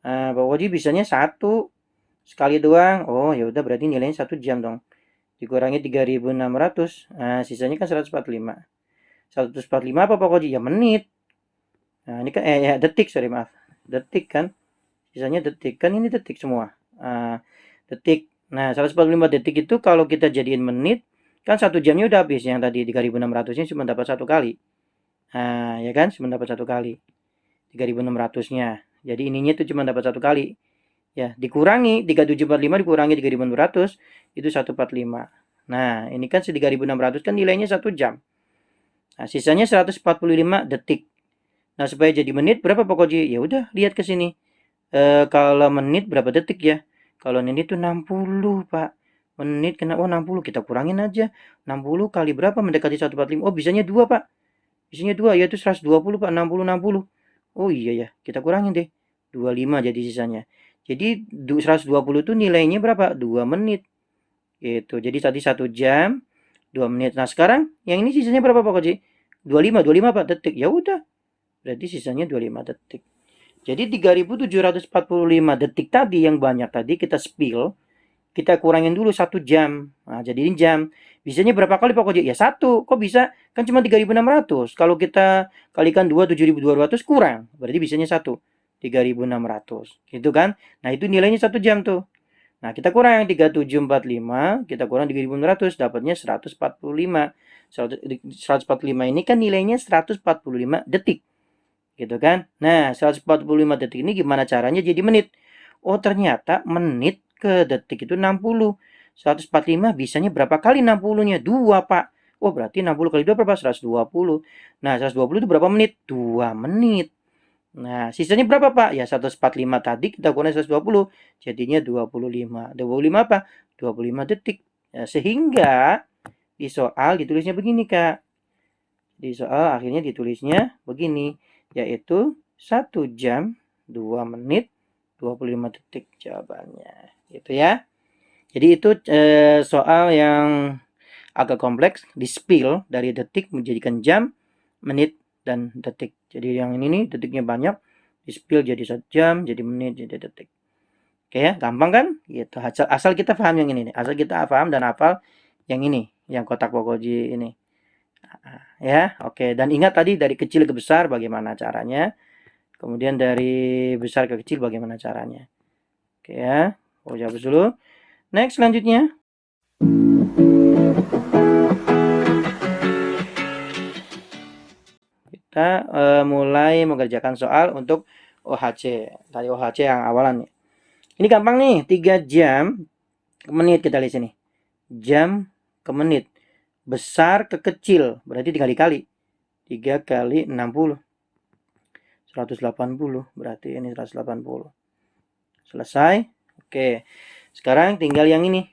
A: Nah, Pak Wadi bisanya 1 sekali doang. Oh, ya udah berarti nilainya 1 jam dong. Dikurangi 3.600. Nah, sisanya kan 145. 145 apa Pak Wadi? Ya menit. Nah, ini kan ya detik, sorry maaf. Detik kan. Sisanya detik. Kan ini detik semua. Detik. Nah, 145 detik itu kalau kita jadiin menit, kan 1 jamnya udah habis. Yang tadi 3.600-nya cuma dapat 1 kali. Nah, ya kan? Cuma dapat 1 kali. 3.600-nya. Jadi ininya itu cuma dapat 1 kali. Ya, dikurangi 3745 dikurangi 3.600 itu 145. Nah, ini kan 3.600 kan nilainya 1 jam. Nah, sisanya 145 detik. Nah, supaya jadi menit berapa Pak Koji? Ya udah, lihat ke sini. Kalau menit berapa detik ya? Kalau menit itu 60, Pak. Menit kena 60 kita kurangin aja. 60 kali berapa mendekati 145? Oh, bisanya 2, Pak. Bisanya 2 yaitu 120, Pak. 60 60. Oh iya ya, kita kurangin deh. 25 jadi sisanya. Jadi 120 itu nilainya berapa? 2 menit. Gitu. Jadi tadi 1 jam, 2 menit. Nah, sekarang yang ini sisanya berapa Pak Koji? 25 Pak detik. Ya udah. Berarti sisanya 25 detik. Jadi 3.745 detik tadi yang banyak tadi kita spill, kita kurangin dulu 1 jam. Nah, jadiin jam. Bisanya berapa kali Pak Koji? Ya 1. Kok bisa? Kan cuma 3.600. Kalau kita kalikan 2, 7.200 kurang. Berarti bisanya 1. 3.600. Gitu kan? Nah, itu nilainya 1 jam tuh. Nah, kita kurang 3745, kita kurang 3.600, dapatnya 145. 145 ini kan nilainya 145 detik. Gitu kan? Nah, 145 detik ini gimana caranya jadi menit? Oh, ternyata menit ke detik itu 60. 145 bisanya berapa kali 60-nya? 2, Pak. Oh, berarti 60 kali 2 berapa? 120. Nah, 120 itu berapa menit? 2 menit. Nah, sisanya berapa, Pak? Ya, 145 tadi kita kurang 120. Jadinya 25. 25 apa? 25 detik. Ya, sehingga di soal ditulisnya begini, Kak. Di soal akhirnya ditulisnya begini, yaitu 1 jam 2 menit 25 detik jawabannya. Gitu ya. Jadi itu soal yang agak kompleks, di-spill dari detik menjadikan jam, menit, dan detik. Jadi yang ini nih detiknya banyak, di-spill jadi 1 jam, jadi menit, jadi detik. Oke ya, gampang kan? Gitu. Asal kita paham yang ini nih. Asal kita paham dan hafal yang ini, yang kotak Pokoji ini. Ya, oke. Dan ingat tadi dari kecil ke besar bagaimana caranya. Kemudian dari besar ke kecil bagaimana caranya. Oke ya. Hapus dulu. Next selanjutnya. Kita mulai mengerjakan soal untuk OHC. Tadi OHC yang awalan. Ini gampang nih. 3 jam ke menit kita lihat sini. Jam ke menit. Besar ke kecil. Berarti dikali-kali. 3 kali 60. 180. Berarti ini 180. Selesai. Oke. Sekarang tinggal yang ini.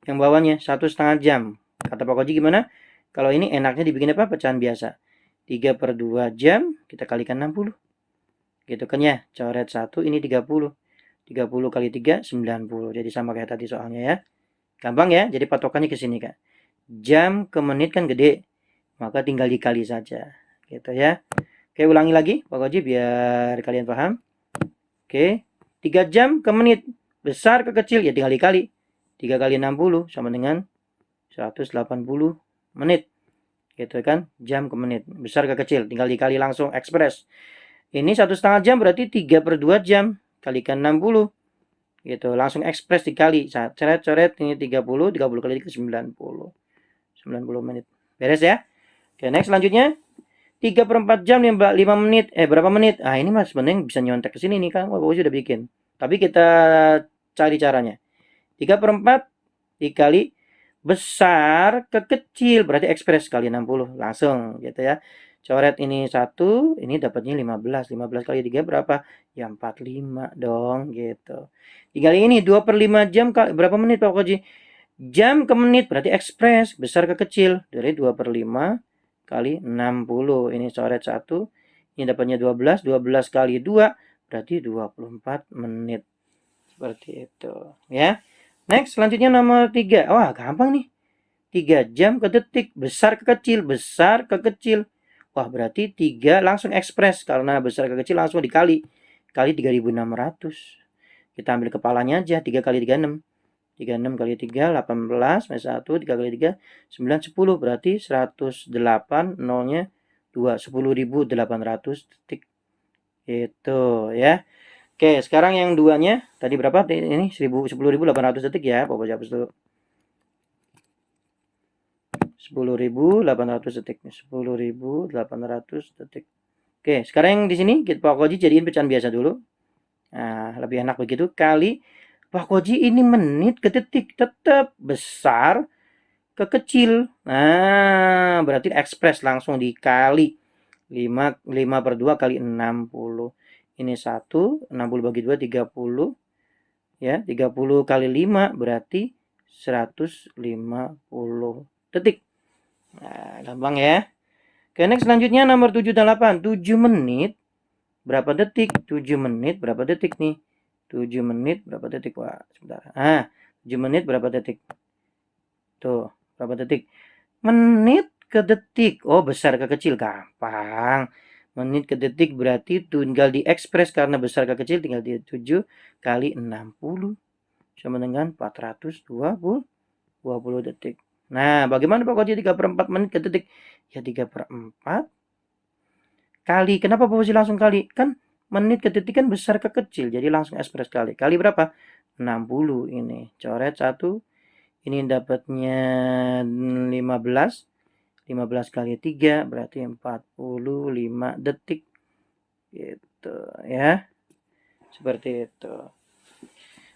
A: Yang bawahnya 1,5 jam. Kata Pak Koji gimana? Kalau ini enaknya dibikin apa? Pecahan biasa. 3/2 jam kita kalikan 60. Gitu kan ya. Coret 1 ini 30. 30 kali 3 90. Jadi sama kayak tadi soalnya ya. Gampang ya. Jadi patokannya ke sini, Kak. Jam ke menit kan gede. Maka tinggal dikali saja. Gitu ya. Oke, ulangi lagi Pak Koji biar kalian paham. Oke. 3 jam ke menit. Besar ke kecil ya tinggal dikali. 3 kali 60 sama dengan 180 menit. Gitu kan, jam ke menit. Besar ke kecil, tinggal dikali langsung ekspres. Ini 1,5 jam berarti 3/2 jam. Kalikan 60. Gitu, langsung ekspres dikali. Coret-coret, ini 30, 30 kali 3, 90. 90 menit. Beres ya? Oke, next selanjutnya. 3/4 jam 5 menit. Berapa menit? Ah, ini mas sebenarnya bisa nyontek ke sini nih kan. Wah, sudah bikin. Tapi kita cari caranya. 3/4 dikali besar ke kecil berarti ekspres kali 60 langsung gitu ya. Coret ini 1, ini dapatnya 15. 15 kali 3 berapa? Ya 45 dong gitu. Tinggal ini 2/5 jam berapa menit Pak Koji? Jam ke menit berarti ekspres besar ke kecil dari 2/5 kali 60. Ini coret 1. Ini dapatnya 12. 12 kali 2 berarti 24 menit. Seperti itu ya. Next, selanjutnya nomor 3. Wah, gampang nih. 3 jam ke detik. Besar ke kecil. Besar ke kecil. Wah, berarti 3 langsung ekspres. Karena besar ke kecil langsung dikali. Kali 3.600. Kita ambil kepalanya aja. 3 kali 3, 6. 36 kali 3, 18. Minus 1, 3 kali 3, 9, 10. Berarti 108, nolnya 2. 10.800 detik. Itu ya. Oke, sekarang yang duanya tadi berapa? Ini 10.800 detik ya. Bapak hapus dulu. 10.800 detik. 10.800 detik. Oke, sekarang yang di sini kita Pak Koji jadiin pecahan biasa dulu. Nah, lebih enak begitu. Kali Pak Koji ini menit ke detik tetap besar ke kecil. Nah, berarti ekspres langsung dikali 5/2 kali 60. Ini 1, 60 bagi 2, 30. Ya, 30 kali 5 berarti 150 detik. Nah, gampang ya. Oke, next selanjutnya nomor 7 dan 8. 7 menit berapa detik? 7 menit berapa detik nih? 7 menit berapa detik? Wah, sebentar. 7 menit berapa detik? Tuh, berapa detik? Menit ke detik. Oh, besar ke kecil. Gampang. Menit ke detik berarti tinggal diekspres karena besar ke kecil tinggal di 7 kali 60 sama dengan 420 detik. Nah, bagaimana Pak Koji 3/4 menit ke detik? Ya 3/4 kali. Kenapa Pak Koji langsung kali? Kan menit ke detik kan besar ke kecil, jadi langsung ekspres kali. Kali berapa? 60 ini. Coret 1. Ini dapatnya 15. 15 kali 3 berarti 45 detik. Gitu ya. Seperti itu.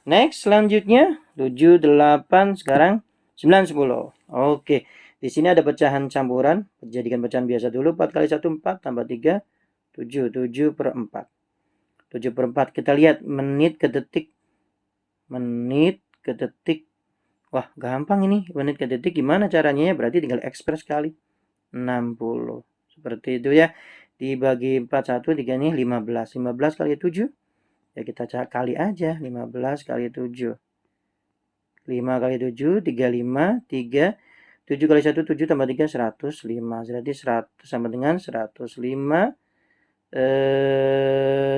A: Next, selanjutnya 7, 8, sekarang 9, 10. Oke. Di sini ada pecahan campuran. Jadikan pecahan biasa dulu. 4 kali 1, 4. Tambah 3, 7. 7 per 4. 7 per 4. Kita lihat menit ke detik. Menit ke detik. Wah, gampang ini. Menit ke detik gimana caranya? Berarti tinggal ekspres kali 60. Seperti itu ya. Dibagi 4, 1, 3 nih 15. 15 kali 7. Ya kita kali aja. 15 kali 7. 5 kali 7, 35, 3, 7 kali 1, 7 tambah 3, 105. Berarti 100 sama dengan 105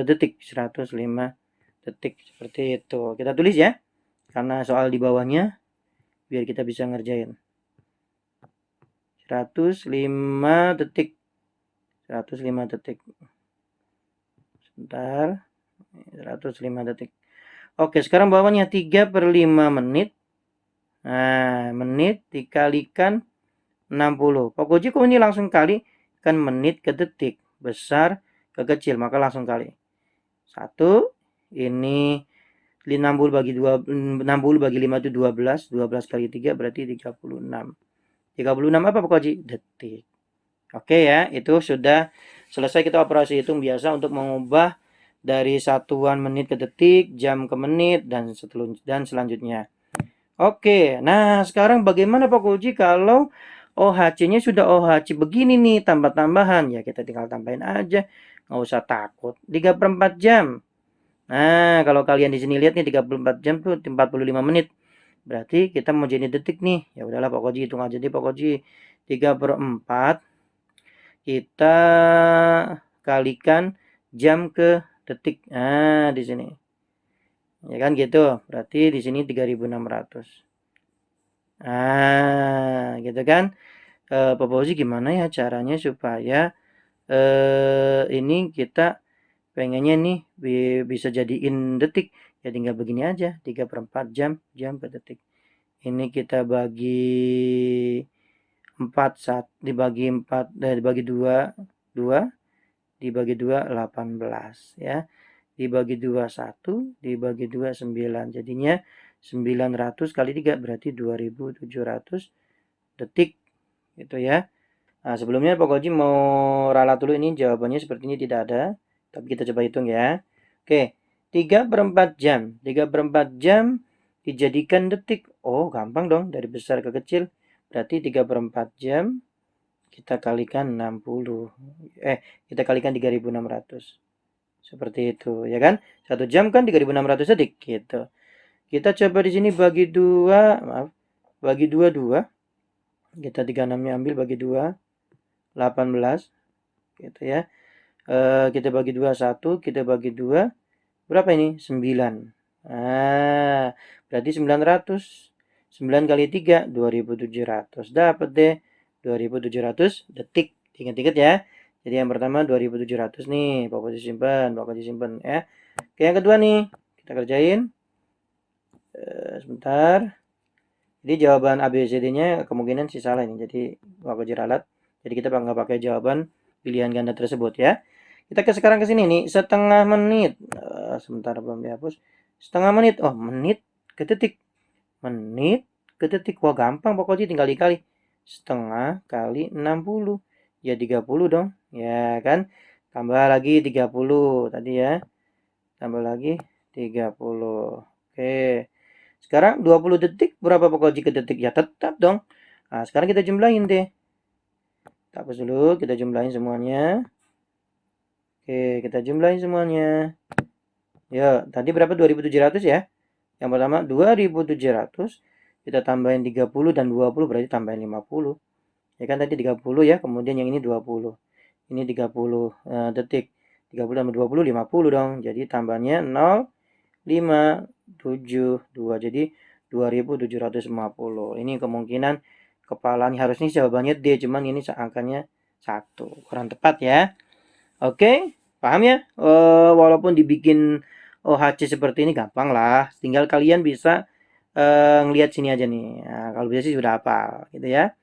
A: detik. 105 detik. Seperti itu. Kita tulis ya. Karena soal di bawahnya, biar kita bisa ngerjain. 105 detik. 105 detik. Sebentar. 105 detik. Oke, sekarang bawahnya 3 per 5 menit. Nah, menit dikalikan 60. Pak Koji kok ini langsung kali? Kan menit ke detik. Besar ke kecil, maka langsung kali. 1. Ini 60 bagi 2, 60 bagi 5 itu 12. 12 kali 3 berarti 36. 36 apa Pak Koji? Detik. Oke ya, itu sudah selesai kita operasi hitung biasa untuk mengubah dari satuan menit ke detik, jam ke menit, dan selanjutnya. Oke, nah sekarang bagaimana Pak Koji kalau OHC-nya sudah OHC begini nih, tambah-tambahan. Ya kita tinggal tambahin aja, nggak usah takut. 3 per 4 jam. Nah, kalau kalian di sini lihat nih 34 jam tuh 45 menit. Berarti kita mau jadi detik nih. Ya udahlah Pak Koji hitung aja deh Pak Koji. 3 per 4 kita kalikan jam ke detik. Nah, di sini. Ya kan gitu. Berarti di sini 3600. Nah, gitu kan. Pak Fauzi gimana ya caranya supaya ini kita pengennya nih bisa jadiin detik. Ya tinggal begini aja. 3 per 4 jam per detik. Ini kita bagi 4 dibagi 4 dibagi 2 dibagi 2 18 ya. Dibagi 2 1 dibagi 2 9. Jadinya 900 kali 3 berarti 2700 detik gitu ya. Nah, sebelumnya Pak Koji mau ralat dulu ini jawabannya sepertinya tidak ada. Tapi kita coba hitung ya. Oke, 3 per 4 jam. 3 per 4 jam dijadikan detik. Oh, gampang dong dari besar ke kecil. Berarti 3 per 4 jam kita kalikan 60. Kita kalikan 3600. Seperti itu, ya kan? 1 jam kan 3600 detik gitu. Kita coba di sini bagi 2, maaf. Bagi 2 2. Kita 36-nya ambil bagi 2, 18 gitu ya. Kita bagi 2 1, kita bagi 2 berapa ini? 9. Nah, berarti 900. 9 kali 3 2700. Dapat deh 2700 detik. Ingat-ingat ya. Jadi yang pertama 2700 nih, Pak Koji simpan ya. Oke, yang kedua nih, kita kerjain. Sebentar. Jadi jawaban ABCD-nya kemungkinan sih salah ini. Jadi Pak Koji ralat. Jadi kita nggak pakai jawaban pilihan ganda tersebut ya. Kita sekarang ke sini nih, setengah menit. Sebentar belum dihapus. Setengah menit. Oh, menit ke detik. Menit ke detik. Wah, gampang Pak Koji tinggal dikali. Setengah kali 60. Ya 30 dong. Ya kan? Tambah lagi 30 tadi ya. Tambah lagi 30. Oke. Sekarang 20 detik berapa Pak Koji ke detik? Ya tetap dong. Nah, sekarang kita jumlahin deh. Hapus dulu, kita jumlahin semuanya. Oke, kita jumlahin semuanya. Ya, tadi berapa? 2700 ya. Yang pertama 2700. Kita tambahin 30 dan 20 berarti tambahin 50. Ya kan tadi 30 ya, kemudian yang ini 20. Ini 30 detik. 30 tambah 20 50 dong. Jadi tambahnya 0,572. Jadi 2750. Ini kemungkinan kepalanya harusnya jawabannya D, cuman ini angkanya 1. Kurang tepat ya. Oke. Paham ya? Walaupun dibikin OHC seperti ini gampang lah. Tinggal kalian bisa ngelihat sini aja nih. Nah, kalau bisa sih sudah hafal gitu ya.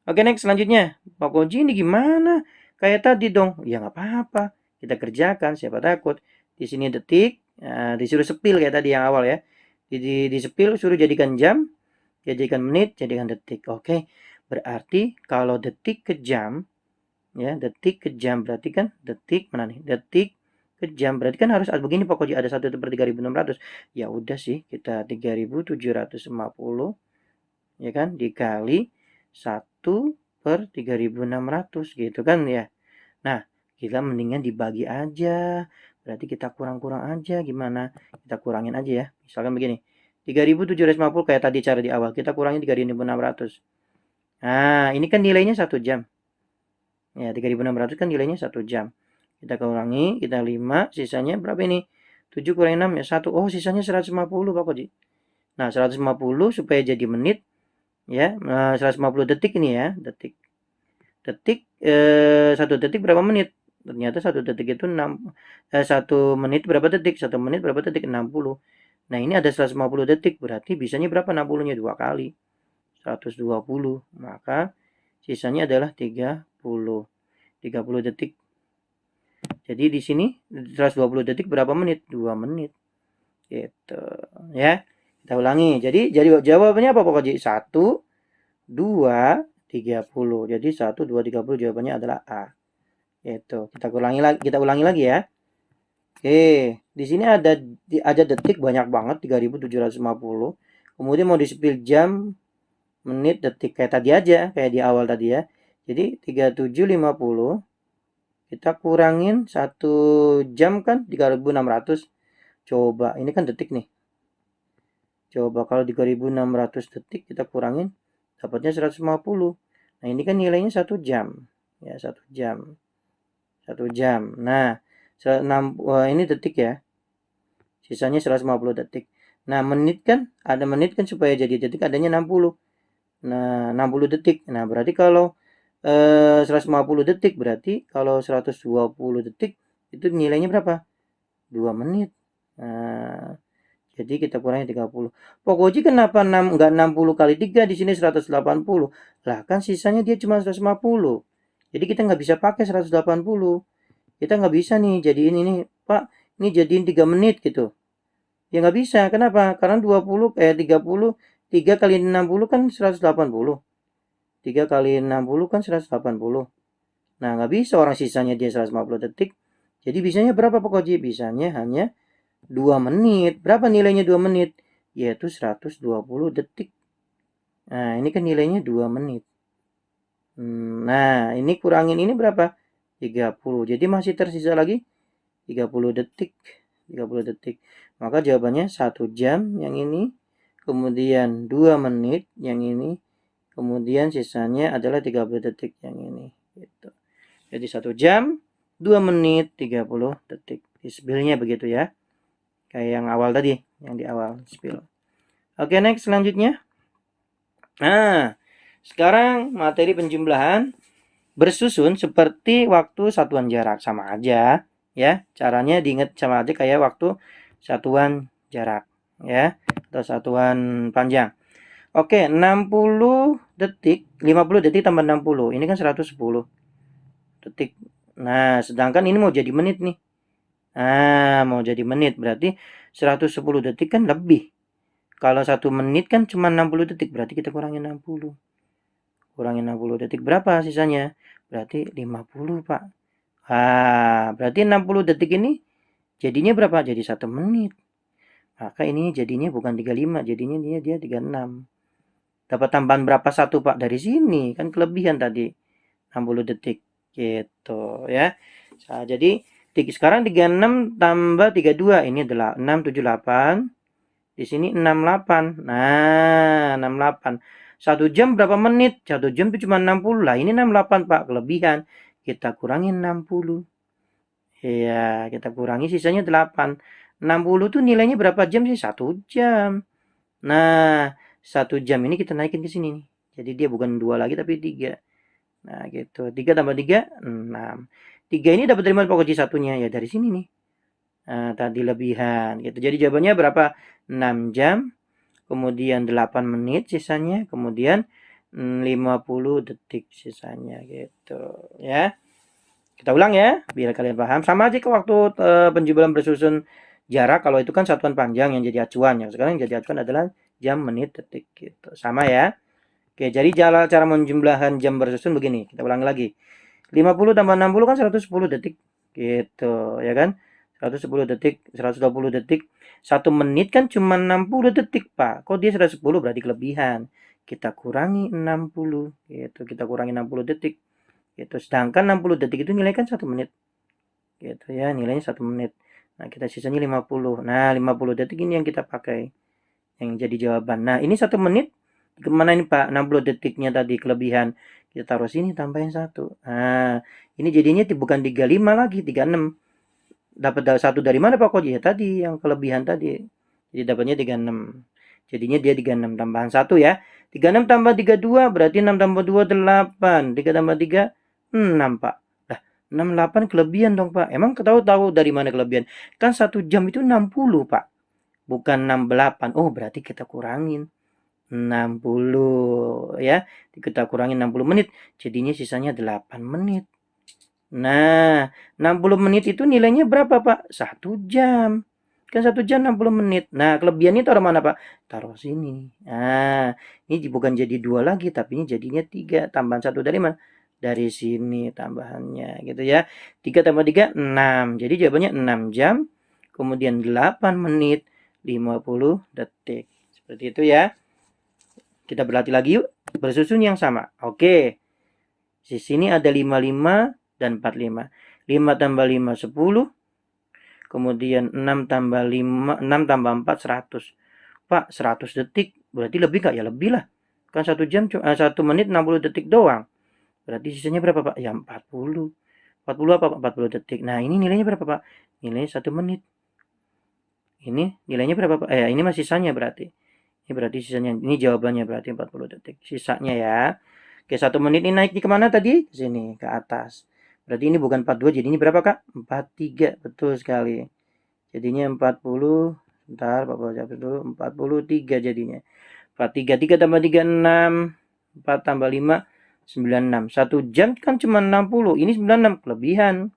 A: Oke, next selanjutnya. Pak Koji ini gimana? Kayak tadi dong. Ya nggak apa-apa. Kita kerjakan, siapa takut. Di sini detik, disuruh sepil kayak tadi yang awal ya. Di sepil suruh jadikan jam, jadikan menit, jadikan detik. Oke. Berarti kalau detik ke jam, ya detik ke jam berarti kan detik mana nih? Detik ke jam berarti kan harus begini pokoknya ada 1/3600. Ya udah sih, kita 3750 ya kan dikali 1/3600 gitu kan ya. Nah, kita mendingan dibagi aja. Berarti kita kurang-kurang aja gimana? Kita kurangin aja ya. Misalkan begini. 3750 kayak tadi cara di awal. Kita kurangin 3600. Nah, ini kan nilainya 1 jam. Ya, 3600 kan nilainya 1 jam. Kita kurangi, kita 5, sisanya berapa ini? 7 kurang 6 ya 1. Oh, sisanya 150 Pak Koji. Nah, 150 supaya jadi menit ya. 150 detik ini ya, detik. Detik 1 detik berapa menit? Ternyata 1 detik itu 1 menit berapa detik? 1 menit berapa detik? 60. Nah, ini ada 150 detik, berarti bisanya berapa 60-nya? 2 kali. 120. Maka sisanya adalah 30. 30 detik. Jadi di sini 120 detik berapa menit? 2 menit. Gitu. Ya. Kita ulangi. Jadi jawabannya apa pokoknya? 1, 2, 30. Jadi 1, 2, 30 jawabannya adalah A. Itu. Kita ulangi lagi ya. Oke, di sini ada detik banyak banget 3750. Kemudian mau disepil jam, menit, detik kayak tadi aja, kayak di awal tadi ya. Jadi 3750 kita kurangin 1 jam kan 3600. Coba, ini kan detik nih. Coba kalau 3600 detik kita kurangin dapatnya 150. Nah, ini kan nilainya 1 jam. Ya, 1 jam. 1 jam. Nah, ini detik ya. Sisanya 150 detik. Nah, menit kan ada menit kan supaya jadi detik adanya 60. Nah, 60 detik. Nah, berarti kalau 150 detik berarti kalau 120 detik itu nilainya berapa? 2 menit. Nah, jadi kita kurangi 30. Pokoknya kenapa enggak 60 kali 3 di sini 180? Lah kan sisanya dia cuma 150. Jadi kita nggak bisa pakai 180. Kita nggak bisa nih jadiin ini, Pak, ini jadiin 3 menit gitu. Ya nggak bisa. Kenapa? Karena 30, 3 kali 60 kan 180. 3 kali 60 kan 180. Nah, nggak bisa orang sisanya dia 150 detik. Jadi bisanya berapa pokoknya? Bisanya hanya 2 menit. Berapa nilainya 2 menit? Yaitu 120 detik. Nah, ini kan nilainya 2 menit. Nah, ini kurangin ini berapa? 30. Jadi masih tersisa lagi 30 detik. 30 detik. Maka jawabannya 1 jam yang ini. Kemudian 2 menit yang ini. Kemudian sisanya adalah 30 detik yang ini. Gitu. Jadi 1 jam, 2 menit, 30 detik. Spillnya begitu ya. Kayak yang awal tadi. Yang di awal spill. Oke, next selanjutnya. Nah, sekarang materi penjumlahan bersusun seperti waktu satuan jarak. Sama aja ya. Caranya diingat sama aja kayak waktu satuan jarak ya. Atau satuan panjang. Oke, 60 detik, 50 detik tambah 60. Ini kan 110 detik. Nah, sedangkan ini mau jadi menit nih. Nah, mau jadi menit berarti 110 detik kan lebih. Kalau 1 menit kan cuma 60 detik, berarti kita kurangin 60. Kurangin 60 detik berapa sisanya? Berarti 50, Pak. Berarti 60 detik ini jadinya berapa? Jadi 1 menit. Maka ini jadinya bukan 35, jadinya dia 36. Dapat tambahan berapa satu, Pak? Dari sini, kan kelebihan tadi. 60 detik. Gitu ya. Nah, jadi sekarang 36 tambah 32 ini adalah 678. Di sini 68. Nah, 68. 1 jam berapa menit? 1 jam itu cuma 60. Lah, ini 68, Pak. Kelebihan. Kita kurangi 60. Iya, kita kurangi sisanya 8. 60 tuh nilainya berapa jam sih? 1 jam. Nah, 1 jam ini kita naikin ke sini nih. Jadi dia bukan 2 lagi tapi 3. Nah, gitu. 3 tambah 3, 6. 3 ini dapat dari mana Pak Koji satunya? Ya dari sini nih. Nah, tadi lebihan gitu. Jadi jawabannya berapa? 6 jam, kemudian 8 menit sisanya, kemudian 50 detik sisanya gitu ya. Kita ulang ya, biar kalian paham. Sama aja ke waktu penjumlahan bersusun jarak, kalau itu kan satuan panjang yang jadi acuan. Yang sekarang yang jadi acuan adalah jam, menit, detik gitu. Sama ya. Oke, jadi cara menjumlahkan jam bersusun begini. Kita ulangi lagi. 50 tambah 60 kan 110 detik. Gitu, ya kan? 110 detik, 120 detik. 1 menit kan cuma 60 detik, Pak. Kok dia 110 berarti kelebihan. Kita kurangi 60, gitu. Kita kurangi 60 detik. Gitu. Sedangkan 60 detik itu nilai kan 1 menit. Gitu ya, nilainya 1 menit. Nah, kita sisanya 50. Nah, 50 detik ini yang kita pakai. Yang jadi jawaban. Nah, ini 1 menit kemana ini Pak? 60 detiknya tadi kelebihan. Kita taruh sini tambahin 1. Nah, ini jadinya bukan 35 lagi, 36. Dapat 1 dari mana Pak Koji? Ya tadi yang kelebihan tadi. Jadi dapatnya 36. Jadinya dia 36 tambahan 1 ya. 36 tambah 32 berarti 6 tambah 2 8. 3 tambah 3 6 Pak. Lah, 68 kelebihan dong Pak. Emang tahu dari mana kelebihan? Kan 1 jam itu 60 Pak. Bukan 68. Oh, berarti kita kurangin 60 ya. Kita kurangin 60 menit. Jadinya sisanya 8 menit. Nah, 60 menit itu nilainya berapa, Pak? 1 jam. Kan 1 jam 60 menit. Nah, kelebihannya taruh mana, Pak? Taruh sini. Nah, ini bukan jadi 2 lagi, tapi ini jadinya 3. Tambahan 1 dari mana? Dari sini tambahannya, gitu ya. 3 tambah 3, 6. Jadi jawabannya 6 jam, kemudian 8 menit, 50 detik. Seperti itu ya. Kita berlatih lagi yuk. Bersusun yang sama. Oke. Di sini ada 55 dan 45. 5 tambah 5, 10. Kemudian 6 tambah 5, 6 tambah 4, 100. Pak, 100 detik. Berarti lebih nggak? Ya lebih lah. Kan 1 jam, 1 menit 60 detik doang. Berarti sisanya berapa, Pak? Ya 40. 40 apa, Pak? 40 detik. Nah, ini nilainya berapa, Pak? Nilainya 1 menit. Ini nilainya berapa, Pak? Ini masih sisanya berarti. Ini berarti sisanya. Ini jawabannya berarti 40 detik. Sisanya ya. Oke, 1 menit ini naik di kemana tadi? Ke sini, ke atas. Berarti ini bukan 42, jadi ini berapa, Kak? 43. Betul sekali. Jadinya 40. Bentar, Pak jawab dulu. 43 jadinya. 43. 3 tambah 3, 6. 4 tambah 5, 96. 1 jam kan cuma 60. Ini 96. Kelebihan.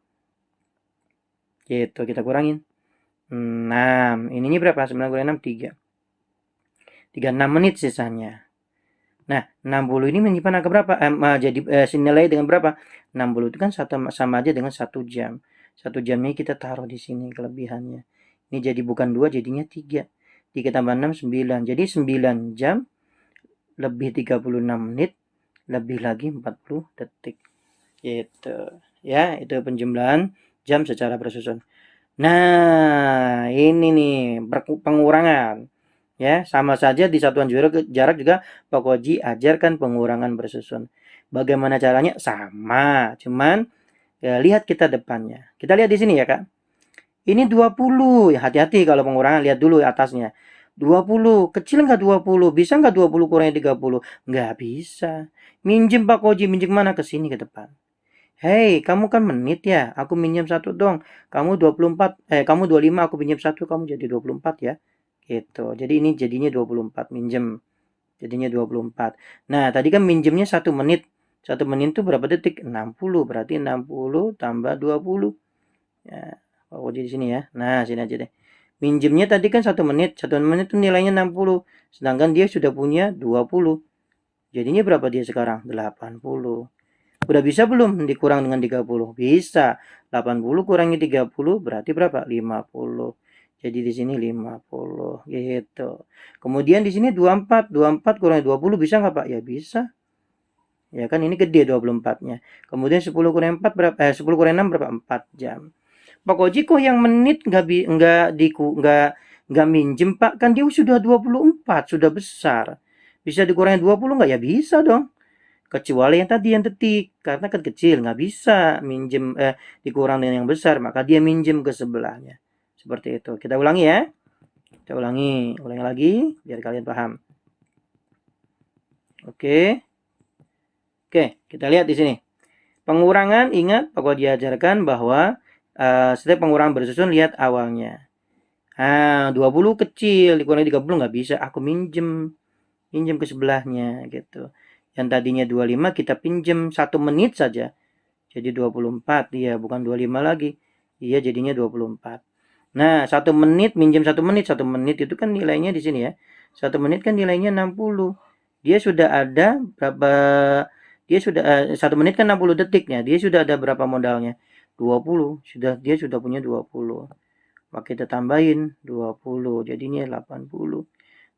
A: Gitu, kita kurangin. 6. Ininya berapa? 9 kurang 6, 3. 36 menit sisanya. Nah, 60 ini menyimpan angka berapa? Jadi nilai dengan berapa? 60 itu kan sama aja dengan 1 jam. 1 jamnya kita taruh di sini kelebihannya. Ini jadi bukan 2, jadinya 3. 3 tambah 6, 9. Jadi 9 jam lebih 36 menit lebih lagi 40 detik. Gitu. Ya, itu penjumlahan jam secara bersusun. Nah, ini nih pengurangan. Ya, sama saja di satuan jarak juga Pak Koji ajarkan pengurangan bersusun. Bagaimana caranya? Sama, cuman ya, lihat kita depannya. Kita lihat di sini ya, Kak. Ini 20. Ya, hati-hati kalau pengurangan, lihat dulu atasnya. 20. Kecil nggak 20? Bisa nggak 20 kurangi 30? Nggak bisa. Minjem Pak Koji, minjem mana? Ke sini ke depan. Hei, kamu kan menit ya. Aku minjem 1 dong. Kamu 24, kamu 25, aku pinjam 1, kamu jadi 24 ya. Gitu. Jadi ini jadinya 24 minjem. Jadinya 24. Nah, tadi kan minjemnya 1 menit. 1 menit itu berapa detik? 60. Berarti 60 tambah 20. Ya, oh di sini ya. Nah, sini aja deh. Minjemnya tadi kan 1 menit. 1 menit itu nilainya 60. Sedangkan dia sudah punya 20. Jadinya berapa dia sekarang? 80. Udah bisa belum dikurang dengan 30? Bisa. 80 kurangi 30 berarti berapa? 50. Jadi di sini 50 gitu. Kemudian di sini 24. 24 kurangi 20 bisa nggak Pak? Ya bisa. Ya kan ini gede 24-nya. Kemudian 10 kurangi 4 berapa? 10 kurangi 6 berapa? 4 jam. Pak Koji kok yang menit nggak minjem Pak? Kan dia sudah 24, sudah besar. Bisa dikurangi 20 nggak? Ya bisa dong. Kecuali yang tadi yang detik, karena kan kecil nggak bisa minjem dikurang dengan yang besar, maka dia minjem ke sebelahnya. Seperti itu. Kita ulangi ya. Kita ulangi lagi biar kalian paham. Oke. Oke, kita lihat di sini. Pengurangan, ingat Pak Koji ajarkan bahwa setiap pengurangan bersusun lihat awalnya. 20 kecil, dikurangi 30 nggak bisa, aku minjem ke sebelahnya gitu. Yang tadinya 25 kita pinjem 1 menit saja. Jadi 24, iya bukan 25 lagi. Iya jadinya 24. Nah, 1 menit minjem 1 menit, 1 menit itu kan nilainya di sini ya. 1 menit kan nilainya 60. Dia sudah ada berapa, dia sudah 1 menit kan 60 detiknya. Dia sudah ada berapa modalnya? 20. Dia sudah punya 20. Maka kita tambahin 20, jadinya 80.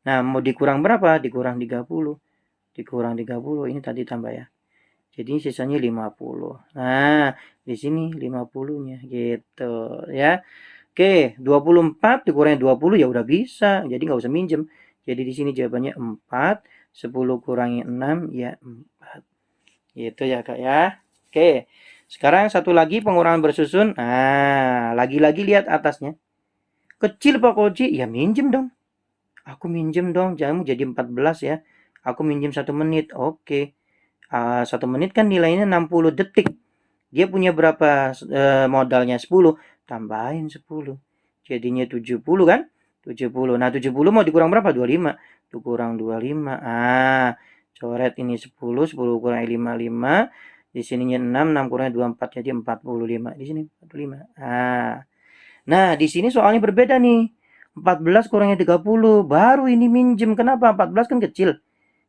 A: Nah, mau dikurang berapa? Dikurang 30. Dikurang 30, ini tadi tambah ya. Jadi sisanya 50. Nah, di sini 50-nya gitu ya. Oke, 24 dikurangi 20 ya udah bisa. Jadi nggak usah minjem. Jadi di sini jawabannya 4. 10 kurangi 6 ya 4. Gitu ya Kak ya. Oke. Sekarang satu lagi pengurangan bersusun. Nah, lagi-lagi lihat atasnya. Kecil Pak Koji, ya minjem dong. Aku minjem dong, jamu jadi 14 ya. Aku minjem 1 menit. Oke. 1 menit kan nilainya 60 detik. Dia punya berapa modalnya? 10. Tambahin 10. Jadinya 70 kan? 70. Nah, 70 mau dikurang berapa? 25. Itu kurang 25. Coret ini 10. 10 kurang 55. Di sininya 6. 6 kurang 24. Jadi 45. Di sini 45. Nah, di sini soalnya berbeda nih. 14 kurangnya 30. Baru ini minjem. Kenapa? 14 kan kecil.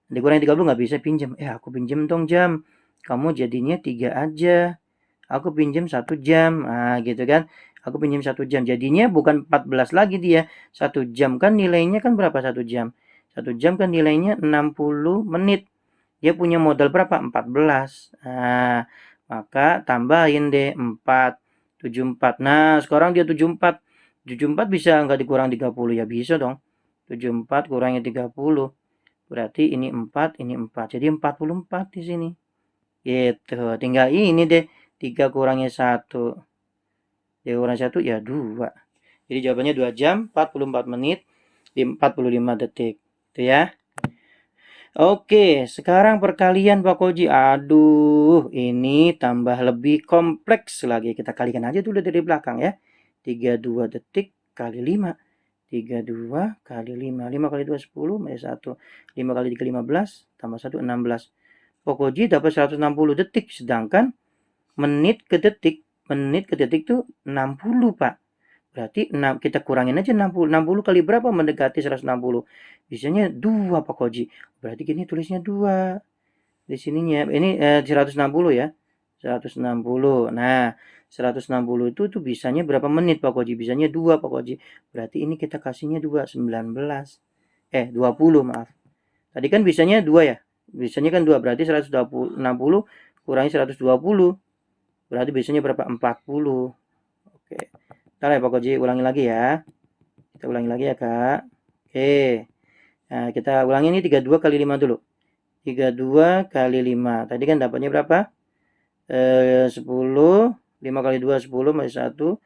A: Dikurangi 30 nggak bisa pinjam. Aku pinjam dong jam. Kamu jadinya 3 aja. Aku pinjam 1 jam. Gitu kan. Aku pinjam 1 jam. Jadinya bukan 14 lagi dia. 1 jam kan nilainya kan berapa 1 jam? 1 jam kan nilainya 60 menit. Dia punya modal berapa? 14. Maka tambahin deh 4. 74. Nah, sekarang dia 74. 74 bisa nggak dikurang 30? Ya bisa dong. 74 kurangi 30. Berarti ini 4, ini 4. Jadi 44 di sini. Gitu. Tinggal ini deh. 3 kurangi 1. 3 kurangi 1 ya 2. Jadi jawabannya 2 jam 44 menit 45 detik. Itu ya. Oke, sekarang perkalian Pak Koji. Aduh, ini tambah lebih kompleks lagi. Kita kalikan aja dulu dari belakang ya. 32 detik kali 5. 32 kali 5. 5 kali 2 10 minus 1. 5 kali 3 15 tambah 1 16. Pokoji dapat 160 detik. Sedangkan menit ke detik tuh 60 Pak. Berarti kita kurangin aja 60. 60 kali berapa mendekati 160? Biasanya 2 Pak Koji. Berarti gini tulisnya 2. Di sininya ini 160 ya. 160. Nah, 160 itu tuh bisanya berapa menit Pak Koji? Bisanya 2 Pak Koji. Berarti ini kita kasihnya 2, 19. 20 maaf. Tadi kan bisanya 2 ya. Bisanya kan 2, berarti 160 kurangi 120. Berarti bisanya berapa? 40. Oke. Ntar ya Pak Koji ulangi lagi ya. Kita ulangi lagi ya Kak. Oke. Nah, kita ulangi ini 32 kali 5 dulu. 32 kali 5. Tadi kan dapatnya berapa? 10. 5 kali 2 10 minus 1.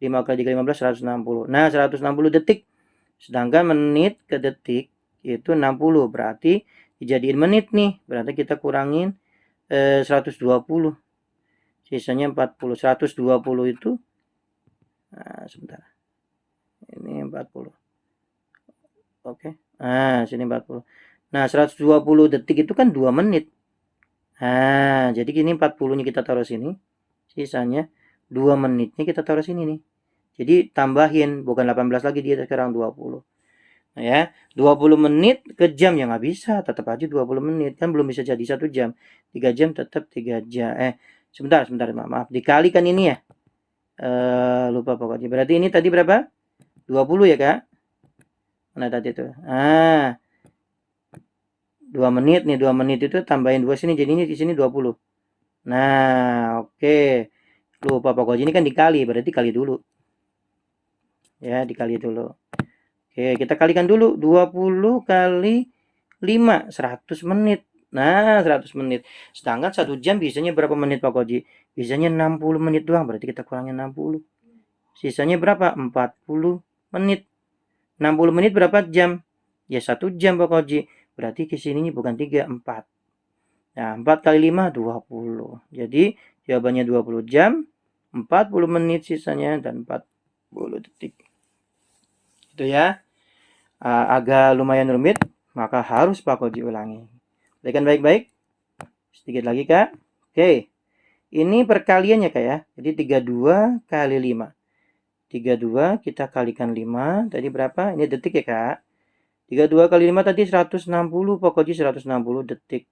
A: 5 kali 3 15 160. Nah, 160 detik. Sedangkan menit ke detik itu 60. Berarti dijadiin menit nih. Berarti kita kurangin 120. Sisanya 40. 120 itu sebentar. Ini 40. Oke. Sini 40. Nah, 120 detik itu kan 2 menit. Jadi gini 40-nya kita taruh sini. Sisanya 2 menitnya kita taruh sini nih. Jadi tambahin, bukan 18 lagi dia sekarang 20. Nah ya, 20 menit ke jam ya nggak bisa, tetap aja 20 menit. Kan belum bisa jadi 1 jam. 3 jam tetap 3 jam. Sebentar, maaf. Dikalikan ini ya. Lupa pokoknya. Berarti ini tadi berapa? 20 ya, Kak? Mana tadi tuh? 2 menit nih, 2 menit itu tambahin 2 sini, jadinya di sini 20. Nah, oke. Lupa pokoknya ini kan dikali, berarti kali dulu. Ya, dikali dulu. Oke, kita kalikan dulu. 20 kali 5, 100 menit. Nah, 100 menit. Sedangkan 1 jam bisanya berapa menit Pak Koji? Bisanya 60 menit doang, berarti kita kurangin 60. Sisanya berapa? 40 menit. 60 menit berapa jam? Ya 1 jam Pak Koji. Berarti ke sininya bukan 3, 4. Nah, 4 kali 5, 20. Jadi Jawabannya 20 jam, 40 menit sisanya, dan 40 detik. Itu ya. Agak lumayan rumit, maka harus Pak Koji ulangi. Perhatikan baik-baik. Sedikit lagi, Kak. Oke. Ini perkaliannya, Kak ya. Jadi 32 kali 5. 32 kita kalikan 5. Tadi berapa? Ini detik ya, Kak. 32 kali 5 tadi 160, pokoknya 160 detik.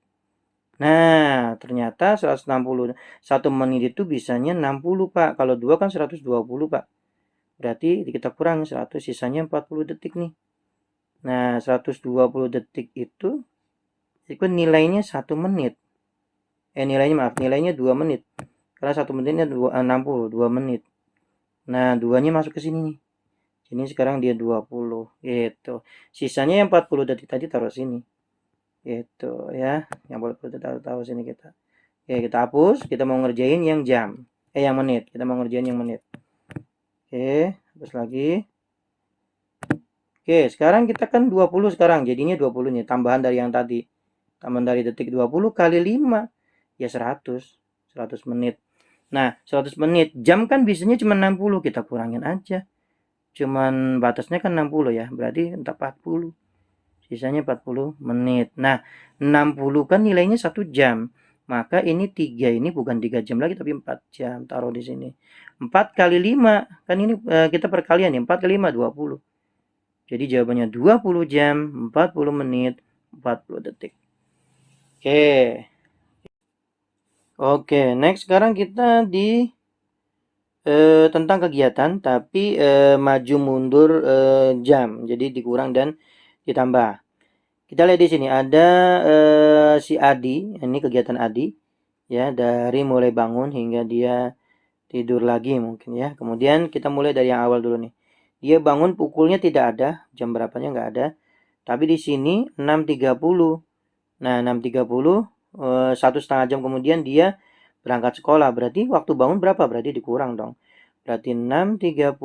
A: Nah, ternyata 160. 1 menit itu bisanya 60, Pak. Kalau 2 kan 120, Pak. Berarti kita kurang 100, sisanya 40 detik nih. Nah, 120 detik itu nilainya 1 menit. Nilainya 2 menit. Karena 1 menitnya 60, 2 menit. Nah, 2-nya masuk ke sini nih. Ini sekarang dia 20 gitu. Sisanya yang 40 detik tadi taruh sini. Gitu ya. Yang 40 detik taruh sini kita. Oke, kita hapus. Kita mau ngerjain yang jam. Yang menit. Kita mau ngerjain yang menit. Oke, hapus lagi. Oke, sekarang kita kan 20 sekarang. Jadinya 20 nih. Tambahan dari yang tadi. Tambahan dari detik 20 kali 5. Ya 100. 100 menit. Nah, 100 menit. Jam kan biasanya cuma 60. Kita kurangin aja. Cuman batasnya kan 60 ya, berarti 40. Sisanya 40 menit. Nah, 60 kan nilainya 1 jam. Maka ini 3 ini bukan 3 jam lagi tapi 4 jam. Taruh di sini. 4 kali 5. Kan ini kita perkalian ya. 4 kali 5 20. Jadi jawabannya 20 jam, 40 menit, 40 detik. Oke, next sekarang kita di tentang kegiatan tapi maju mundur jam, jadi dikurang dan ditambah. Kita lihat di sini ada si Adi, ini kegiatan Adi ya, dari mulai bangun hingga dia tidur lagi mungkin ya. Kemudian kita mulai dari yang awal dulu nih. Dia bangun pukulnya tidak ada, jam berapanya nggak ada. Tapi di sini 6.30. Nah, 6.30 1,5 jam kemudian dia berangkat sekolah. Berarti waktu bangun berapa? Berarti dikurang dong. Berarti 6.30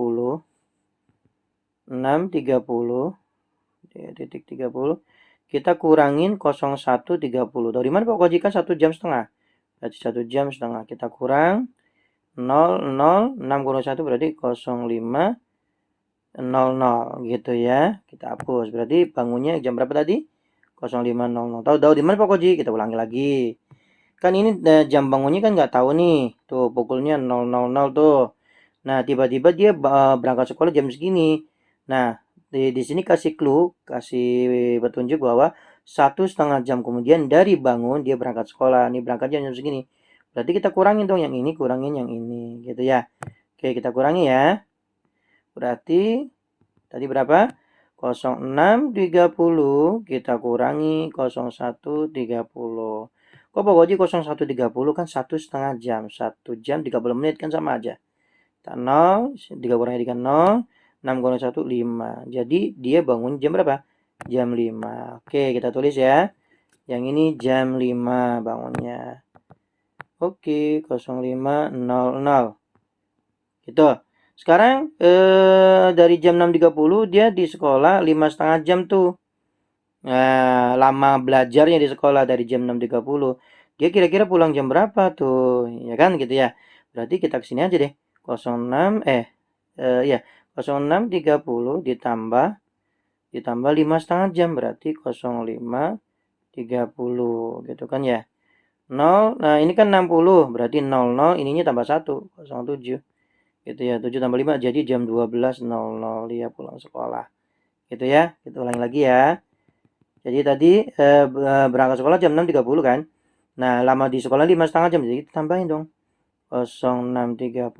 A: titik 30 kita kurangin 01.30. Dari mana Pak Koji kan 1 jam setengah? Berarti 1 jam setengah. Kita kurang 0,0 6 kurang 1 berarti 0,500 gitu ya. Kita hapus. Berarti bangunnya jam berapa tadi? 05.00. Tahu di mana Pak Koji? Kita ulangi lagi. Kan ini jam bangunnya kan nggak tahu nih. Tuh pukulnya 0.00 tuh. Nah, tiba-tiba dia berangkat sekolah jam segini. Nah, di sini kasih clue, kasih petunjuk bahwa 1,5 jam kemudian dari bangun dia berangkat sekolah. Ini berangkat jam segini. Berarti kita kurangin dong yang ini, kurangin yang ini, gitu ya. Oke, kita kurangi ya. Berarti tadi berapa? 06.30 kita kurangi 01.30. Kok Pak Koji 01.30 kan 1,5 jam. 1 jam 30 menit kan sama aja. 0, 3 kurangi dengan 0, 6 kurang 1, 5. Jadi dia bangun jam berapa? Jam 5. Oke, kita tulis ya. Yang ini jam 5 bangunnya. Oke, 05.00. Gitu. Sekarang dari jam 6.30 dia di sekolah 5,5 jam tuh. Nah, lama belajarnya di sekolah dari jam 6.30. Dia kira-kira pulang jam berapa tuh? Ya kan gitu ya. Berarti kita kesini aja deh. 06 ya 06.30 ditambah 5,5 jam berarti 05.30 gitu kan ya. 0, nah ini kan 60 berarti 00 ininya tambah 1 07 gitu ya. 7 tambah 5 jadi jam 12.00 dia pulang sekolah gitu ya. Kita ulangi lagi ya. Jadi tadi berangkat sekolah jam 6.30 kan. Nah, lama di sekolah 5,5 jam. Jadi kita tambahin dong. 06.30.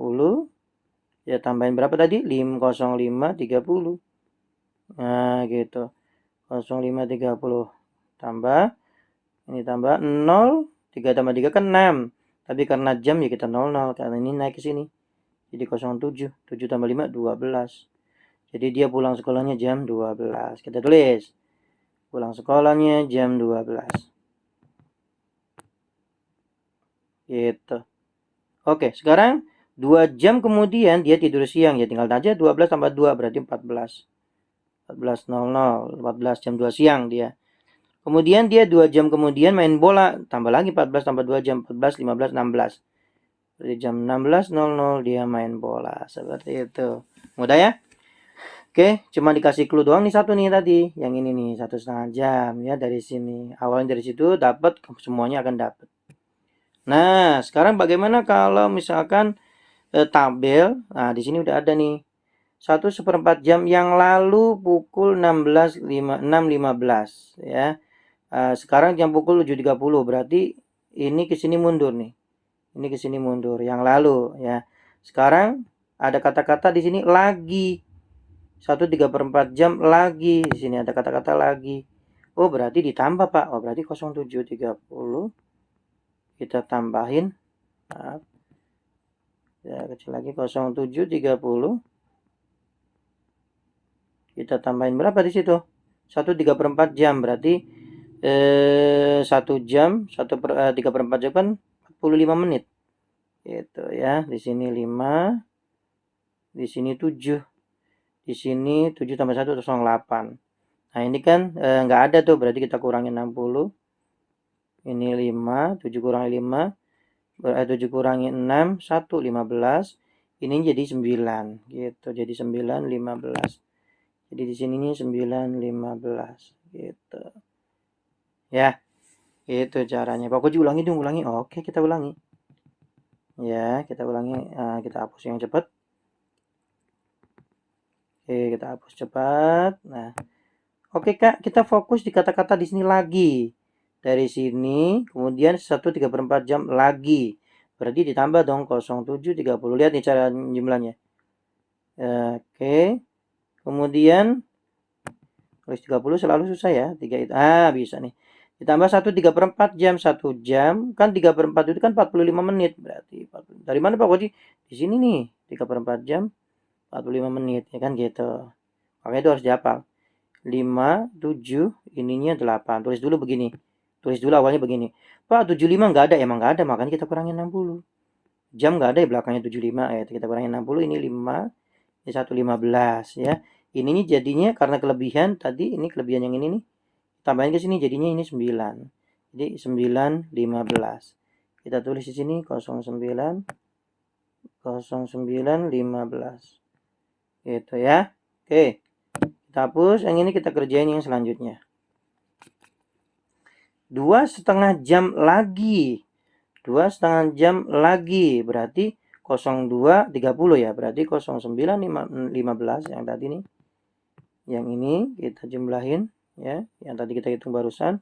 A: Ya tambahin berapa tadi? 05.30. Nah, gitu. 05.30 tambah. Ini tambah 0. 3 tambah 3 kan 6. Tapi karena jam ya kita 00. Karena ini naik ke sini. Jadi 07. 7 tambah 5, 12. Jadi dia pulang sekolahnya jam 12. Kita tulis. Pulang sekolahnya jam 12. Gitu. Oke, sekarang 2 jam kemudian dia tidur siang. Ya tinggal aja 12 tambah 2 berarti 14. 14.00. 14 jam 2 siang dia. Kemudian dia 2 jam kemudian main bola. Tambah lagi 14 tambah 2 jam. 14, 15, 16. Berarti jam 16.00 dia main bola. Seperti itu. Mudah ya? Oke, cuma dikasih clue doang nih satu nih tadi. Yang ini nih 1,5 jam ya dari sini. Awalnya dari situ dapat, semuanya akan dapat. Nah, sekarang bagaimana kalau misalkan tabel? Nah, di sini udah ada nih. 1/4 jam yang lalu pukul 6.15 ya. Sekarang jam pukul 7.30, berarti ini ke sini mundur nih. Ini ke sini mundur yang lalu ya. Sekarang ada kata-kata di sini lagi. 1/3 jam lagi. Di sini ada kata-kata lagi. Oh, berarti ditambah, Pak. Oh, berarti 07.30 kita tambahin. Maaf. Ya, kecil lagi 07.30. Kita tambahin berapa di situ? 1/3 jam, berarti 1 jam 1/3 jam kan 45 menit. Gitu ya. Di sini 5, di sini 7. Di sini 7 tambah 1 08. Nah, ini kan nggak ada tuh, berarti kita kurangin 60. Ini 5, 7 kurangi 5, 7 kurangi 6, 1, 15. Ini jadi 9 gitu. Jadi 9, 15. Jadi di sini nih 9, 15 gitu. Ya, itu caranya. Pokoknya ulangi dong, ulangi. Oke, kita ulangi. Ya, kita ulangi. Kita hapus yang cepat. Oke, kita hapus cepat. Nah, oke Kak, kita fokus di kata-kata di sini lagi. Dari sini, kemudian 1/3 jam lagi. Berarti ditambah dong 07.30. Lihat nih cara jumlahnya. Oke. Kemudian tulis 30 selalu susah ya. 3 itu. Bisa nih. Ditambah 1/3 jam. 1 jam. Kan 3/4 itu kan 45 menit. Berarti 40. Dari mana Pak Koji? Di sini nih. 3/4 jam. 45 menit. Ya kan gitu. Makanya itu harus dihafal. 5, 7, ininya 8. Tulis dulu begini. Tulis dulu awalnya begini. Pak, 75 nggak ada. Emang nggak ada, makanya kita kurangin 60. Jam nggak ada ya belakangnya 75. Kita kurangin 60. Ini 5. Ini 1,15 ya. Ini jadinya karena kelebihan tadi. Ini kelebihan yang ini nih. Tambahin ke sini jadinya ini 9. Jadi 9, 15. Kita tulis di sini 09, 09, 15. Gitu ya. Oke. Kita hapus, yang ini kita kerjain yang selanjutnya. 2,5 jam lagi. 2,5 jam lagi. Berarti 02.30 ya. Berarti 09.15 yang tadi nih. Yang ini kita jumlahin ya. Yang tadi kita hitung barusan.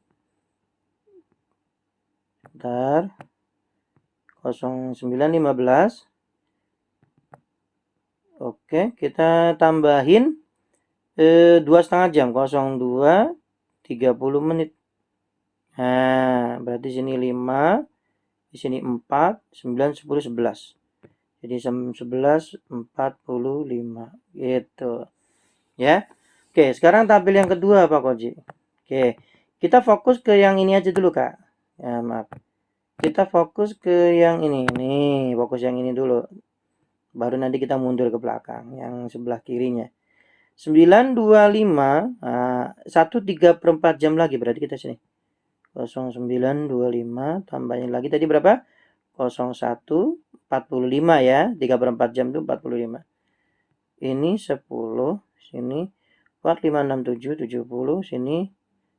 A: Bentar. 09.15. Oke, kita tambahin 2,5 jam. 02.30 menit. Nah, berarti sini 5, di sini 4, 9, 10, 11. Jadi 11.45 gitu. Ya. Oke, sekarang tampil yang kedua Pak Koji. Oke. Kita fokus ke yang ini aja dulu, Kak. Ya, maaf. Kita fokus ke yang ini. Nih, fokus yang ini dulu. Baru nanti kita mundur ke belakang yang sebelah kirinya. 9.25, 1/3 jam lagi berarti kita sini. 09.25 tambahin lagi tadi berapa? 01.45 ya. 3/4 jam itu 45. Ini 10, sini 4, 5, 6, 7, 70, sini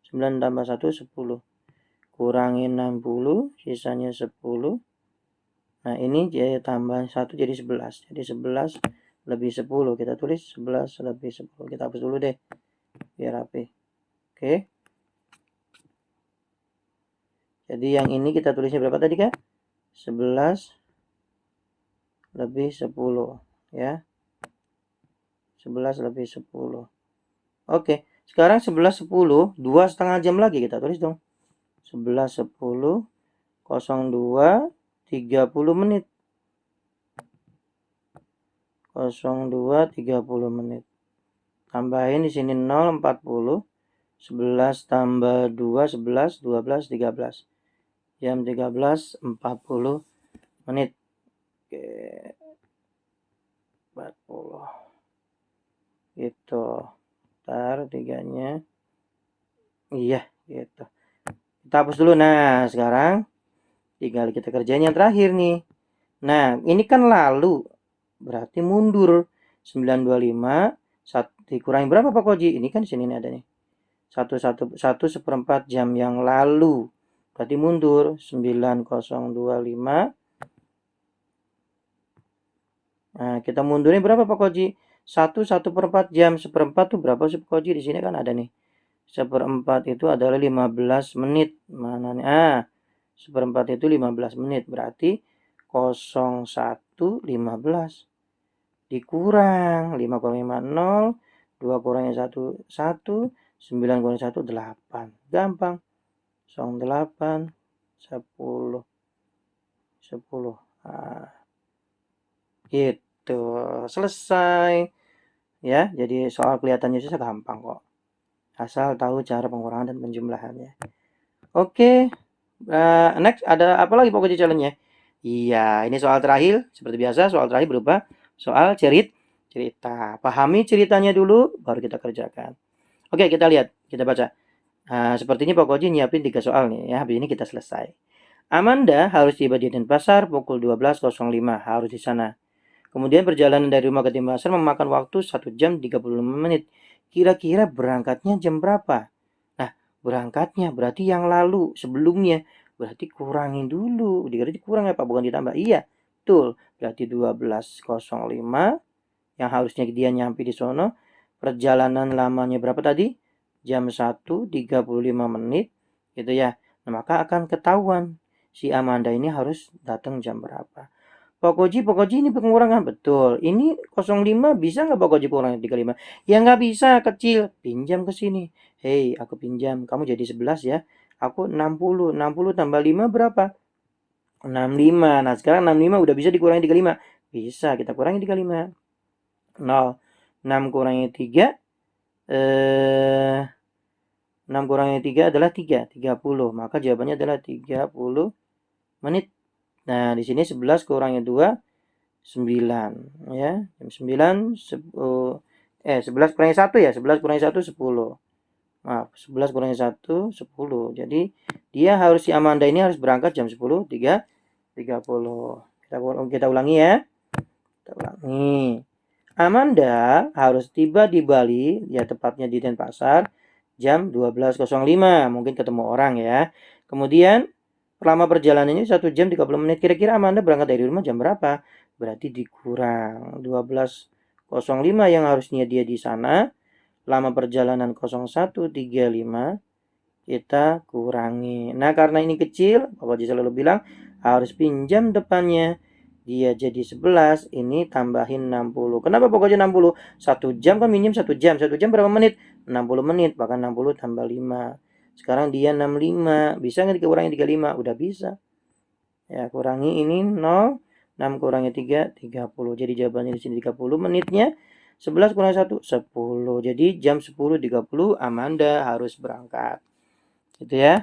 A: 9 tambah 1, 10. Kurangin 60, sisanya 10. Nah, ini jadi tambah 1 jadi 11. Jadi 11 lebih 10. Kita tulis 11 lebih 10. Kita hapus dulu deh. Biar rapi. Oke. Jadi yang ini kita tulisnya berapa tadi, Kak? 11 lebih 10. Ya. 11 lebih 10. Oke. Sekarang 11.10. 2,5 jam lagi kita tulis dong. 11.10. 02. 30 menit. 02, 30 menit. Tambahin di sini 0, 40. 11 tambah 2, 11, 12, 13. Jam 13, 40 menit. Oke. 40. Gitu. Ntar 3-nya. Iya, gitu. Kita hapus dulu. Nah, sekarang tinggal kita kerjain yang terakhir nih. Nah, ini kan lalu. Berarti mundur. 925 dikurangi berapa Pak Koji? Ini kan di sini ada nih. 1 jam yang lalu. Berarti mundur 9025. Nah, kita mundurnya berapa Pak Koji? 1/4 jam. Seperempat tuh berapa sih Pak Koji? Di sini kan ada nih. Seperempat itu adalah 15 menit. Mana nih? Seperempat itu 15 menit. Berarti 01:15 dikurang 5 kurang 5 0, 2 kurangnya 1 1, 9 kurang 1 8. Gampang. 08 10 10. Nah, gitu. Selesai. Ya, jadi soal kelihatannya susah gampang kok. Asal tahu cara pengurangan dan penjumlahannya. Oke. Next ada apa lagi pokoknya challenge-nya? Iya, ini soal terakhir. Seperti biasa, soal terakhir berupa soal cerita. Pahami ceritanya dulu, baru kita kerjakan. Oke, kita lihat, kita baca. Sepertinya Pak Koji nyiapin 3 soal nih ya. Habis ini kita selesai. Amanda harus tiba di Denpasar pukul 12.05, harus di sana. Kemudian perjalanan dari rumah ke Denpasar memakan waktu 1 jam 35 menit. Kira-kira berangkatnya jam berapa? Nah, berangkatnya berarti yang lalu, sebelumnya. Berarti kurangin dulu. Dikira kurang ya Pak, bukan ditambah. Iya, betul. Berarti 12.05 yang harusnya dia nyampe di sono. Perjalanan lamanya berapa tadi? Jam 1:35 menit. Gitu ya. Nah, maka akan ketahuan si Amanda ini harus datang jam berapa. Pak Koji ini pengurangan. Betul. Ini 05 bisa nggak Pak Koji kurangin 35? Ya nggak bisa, kecil. Pinjam ke sini. Hei, aku pinjam. Kamu jadi 11 ya. Aku 60. 60 tambah 5 berapa? 65. Nah, sekarang 65 udah bisa dikurangi 35. Bisa, kita kurangi 35. 0. 6 kurangi 3. 6 kurangi 3 adalah 3. 30. Maka jawabannya adalah 30 menit. Nah, di sini 11 kurangi 2. 9 ya. Jam 9 11 kurangi 1 ya. 11 kurangi 1 10. Maaf, 11 kurangi 1 10. Jadi dia harus si Amanda ini harus berangkat jam 10.30. Kita ulangi ya. Kita ulangi. Amanda harus tiba di Bali, ya tepatnya di Denpasar, jam 12.05. Mungkin ketemu orang ya. Kemudian, selama perjalanannya 1 jam 30 menit. Kira-kira Amanda berangkat dari rumah jam berapa? Berarti dikurang 12.05 yang harusnya dia di sana. Lama perjalanan 01:35. Kita kurangi. Nah, karena ini kecil, Pak Haji selalu bilang harus pinjam depannya. Dia jadi 11, ini tambahin 60. Kenapa pokoknya 60? 1 jam kan minjem 1 jam. 1 jam berapa menit? 60 menit, bahkan 60 tambah 5. Sekarang dia 65. Bisa nggak dikurangi 35? Udah bisa. Ya, kurangi ini 0. 6 kurangi 3, 30. Jadi jawabannya di sini 30 menitnya. 11 kurangi 1, 10. Jadi jam 10.30 Amanda harus berangkat. Gitu ya.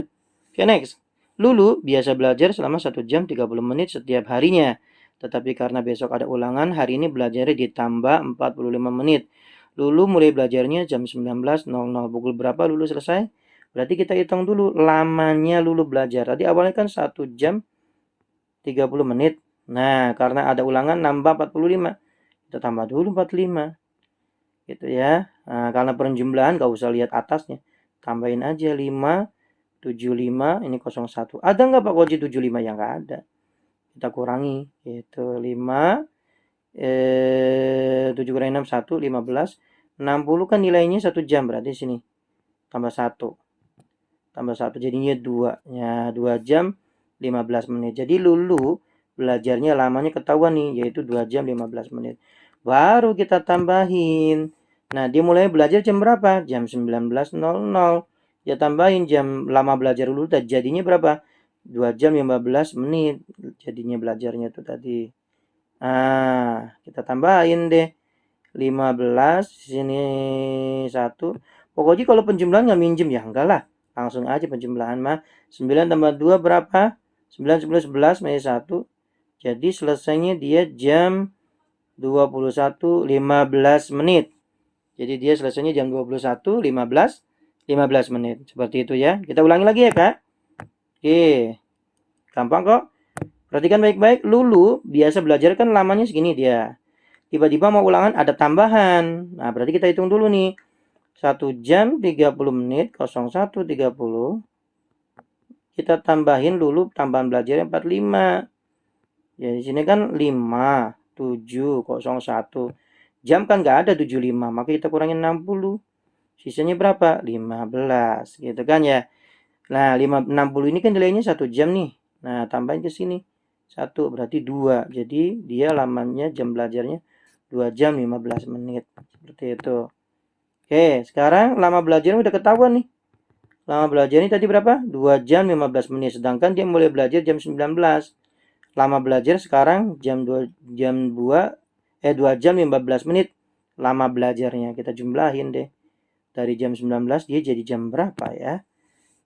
A: Oke, next. Lulu biasa belajar selama 1 jam 30 menit setiap harinya. Tetapi karena besok ada ulangan, hari ini belajarnya ditambah 45 menit. Lulu mulai belajarnya jam 19.00. Pukul berapa Lulu selesai? Berarti kita hitung dulu lamanya Lulu belajar. Tadi awalnya kan 1 jam 30 menit. Nah, karena ada ulangan nambah 45. Kita tambah dulu 45. Gitu ya. Nah, karena penjumlahan gak usah lihat atasnya. Tambahin aja 5, 75, ini 01. Ada nggak Pak Koji 75? Ya nggak ada. Kita kurangi. Itu 5, 7 kurangi 6, 1, 15. 60 kan nilainya 1 jam. Berarti sini. Tambah 1. Tambah 1. Jadinya 2. Ya, 2 jam 15 menit. Jadi Lulu belajarnya lamanya ketahuan nih. Yaitu 2 jam 15 menit. Baru kita tambahin. Nah, dia mulai belajar jam berapa? Jam 19.00. Ya tambahin jam lama belajar dulu, jadinya berapa? 2 jam 15 menit jadinya belajarnya tuh tadi. Kita tambahin deh. 15 sini 1. Pokoknya kalau penjumlahan nggak minjem ya enggak lah. Langsung aja penjumlahan mah. 9 tambah 2 berapa? 9, 10, 11 minus 1. Jadi selesainya dia jam 21.15 menit. Jadi dia selesainya jam 21.15 menit. Seperti itu ya. Kita ulangi lagi ya, Kak. Oke. Gampang kok. Perhatikan baik-baik, Lulu biasa belajar kan lamanya segini dia. Tiba-tiba mau ulangan ada tambahan. Nah, berarti kita hitung dulu nih. 1 jam 30 menit 01.30. Kita tambahin dulu tambahan belajarnya 45. Ya di sini kan 5, 7, 01. Jam kan nggak ada 75, maka kita kurangin 60. Sisanya berapa? 15, gitu kan ya. Nah, 60 ini kan nilainya 1 jam nih. Nah, tambahin ke sini. 1 berarti 2. Jadi dia lamanya jam belajarnya 2 jam 15 menit. Seperti itu. Oke, sekarang lama belajarnya udah ketahuan nih. Lama belajarnya tadi berapa? 2 jam 15 menit. Sedangkan dia mulai belajar jam 19. Lama belajar sekarang jam 2 2 jam 15 menit lama belajarnya. Kita jumlahin deh. Dari jam 19 dia jadi jam berapa ya?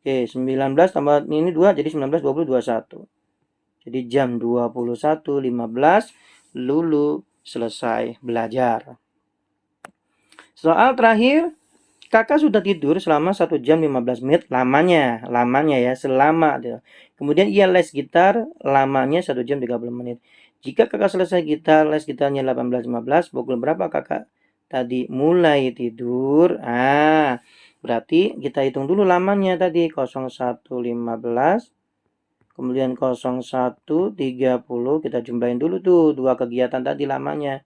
A: Oke, 19 tambah ini 2 jadi 19, 20, 21. Jadi jam 21.15 Lulu selesai belajar. Soal terakhir, kakak sudah tidur selama 1 jam 15 menit lamanya ya, selama. Kemudian ia les gitar lamanya 1 jam 30 menit. Jika kakak selesai les gitarnya 18.15, pukul berapa kakak tadi mulai tidur? Berarti kita hitung dulu lamanya tadi 01.15. Kemudian 01.30 kita jumlahin dulu tuh dua kegiatan tadi lamanya.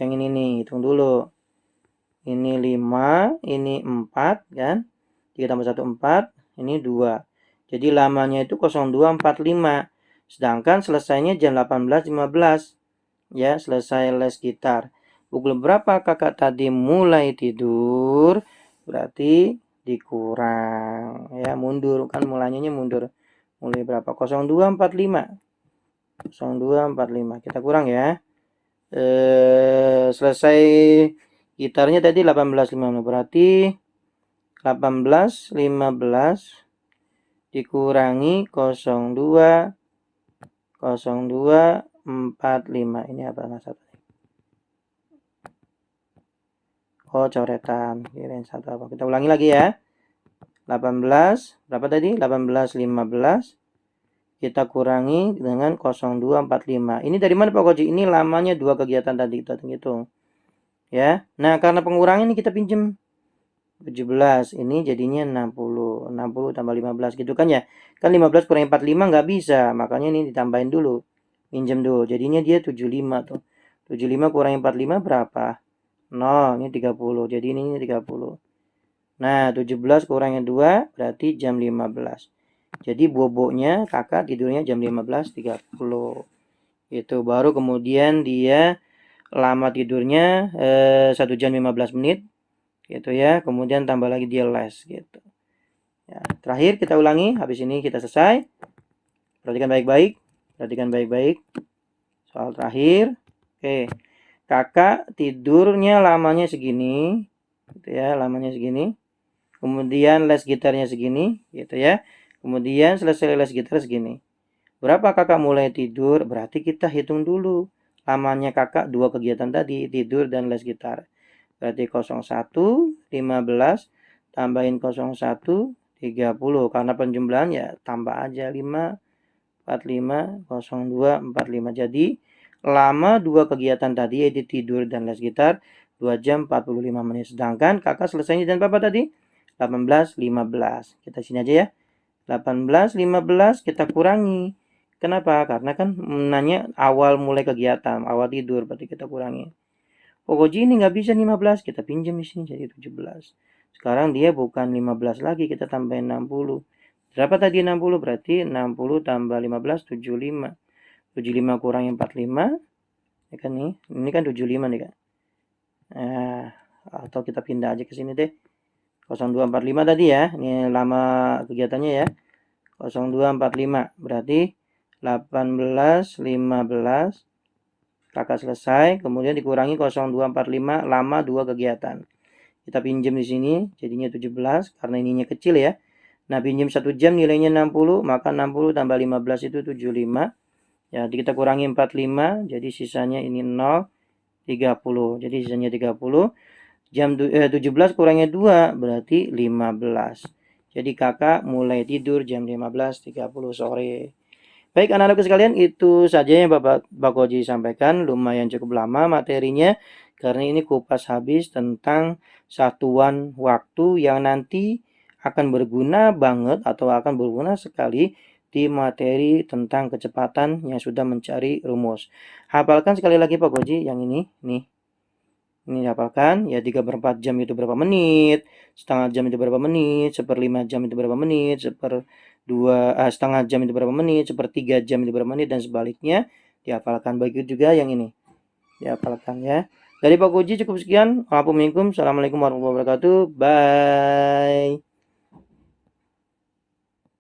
A: Yang ini nih, hitung dulu. Ini 5, ini 4 kan. 3 tambah 1 4, ini 2. Jadi lamanya itu 02.45. Sedangkan selesainya jam 18.15. Ya, selesai les gitar. Pukul berapa kakak tadi mulai tidur? Berarti dikurang. Ya, mundur kan mulanya mundur. Mulai berapa? 02.45. 02.45. Kita kurang ya. Selesai gitarnya tadi 18.50. Berarti 18.15 dikurangi 02.45. Ini apa satu? Oh, coretan. Kirain satu apa? Kita ulangi lagi ya. 18 berapa tadi? 18.15 kita kurangi dengan 02.45. Ini dari mana Pak Koji? Ini lamanya dua kegiatan tadi kita hitung. Ya. Nah, karena pengurangan ini kita pinjem 17. Ini jadinya 60. 60 tambah 15 gitu kan ya. Kan 15 kurang 45 nggak bisa. Makanya ini ditambahin dulu. Pinjem dulu. Jadinya dia 75 tuh. 75 kurang 45 berapa? 0. Ini 30. Jadi ini 30. Nah, 17 kurangnya 2 berarti jam 15. Jadi boboknya kakak tidurnya jam 15.30. Itu baru kemudian dia lama tidurnya 1 jam 15 menit gitu ya. Kemudian tambah lagi dia les gitu. Ya, terakhir kita ulangi, habis ini kita selesai. Perhatikan baik-baik. Perhatikan baik-baik. Soal terakhir. Oke. Kakak tidurnya lamanya segini. Gitu ya, lamanya segini. Kemudian les gitarnya segini gitu ya. Kemudian selesai les gitar segini. Berapa kakak mulai tidur? Berarti kita hitung dulu. Lamanya kakak dua kegiatan tadi, tidur dan les gitar. Berarti 01.15 tambahin 01.30. Karena penjumlahan ya tambah aja 5, 45, 02, 45. Jadi lama dua kegiatan tadi yaitu tidur dan les gitar 2 jam 45 menit. Sedangkan kakak selesainya jam berapa tadi? 18.15. Kita sini aja ya. 18.15 kita kurangi. Kenapa? Karena kan nanya awal mulai kegiatan, awal tidur, berarti kita kurangi. Koji ini nggak bisa 15, kita pinjam di sini jadi 17. Sekarang dia bukan 15 lagi, kita tambahin 60. Berapa tadi 60? Berarti 60 tambah 15, 75. 75 kurangi 45. Ya kan nih, ini kan 75 nih kan. Atau kita pindah aja ke sini deh. 0245 tadi ya. Ini lama kegiatannya ya. 0245 berarti 18.15 kakak selesai, kemudian dikurangi 0245 lama dua kegiatan. Kita pinjam di sini jadinya 17 karena ininya kecil ya. Nah, pinjam 1 jam nilainya 60, maka 60 tambah 15 itu 75. Ya, kita kurangi 45, jadi sisanya ini 0, 30. Jadi sisanya 30. Jam 17 kurangnya 2 berarti 15. Jadi kakak mulai tidur jam 15.30 sore. Baik anak-anakku sekalian, itu saja yang Pak Koji sampaikan, lumayan cukup lama materinya karena ini kupas habis tentang satuan waktu yang nanti akan berguna banget atau akan berguna sekali di materi tentang kecepatan yang sudah mencari rumus. Hafalkan sekali lagi Pak Koji yang ini nih. Ini hafalkan ya 3/4 jam itu berapa menit, setengah jam itu berapa menit, 1/5 jam itu berapa menit, setengah jam itu berapa menit, 1/3 jam itu berapa menit, dan sebaliknya dihafalkan. Begitu juga yang ini dihafalkan ya. Dari Pak Koji cukup sekian. Assalamualaikum warahmatullahi wabarakatuh. Bye.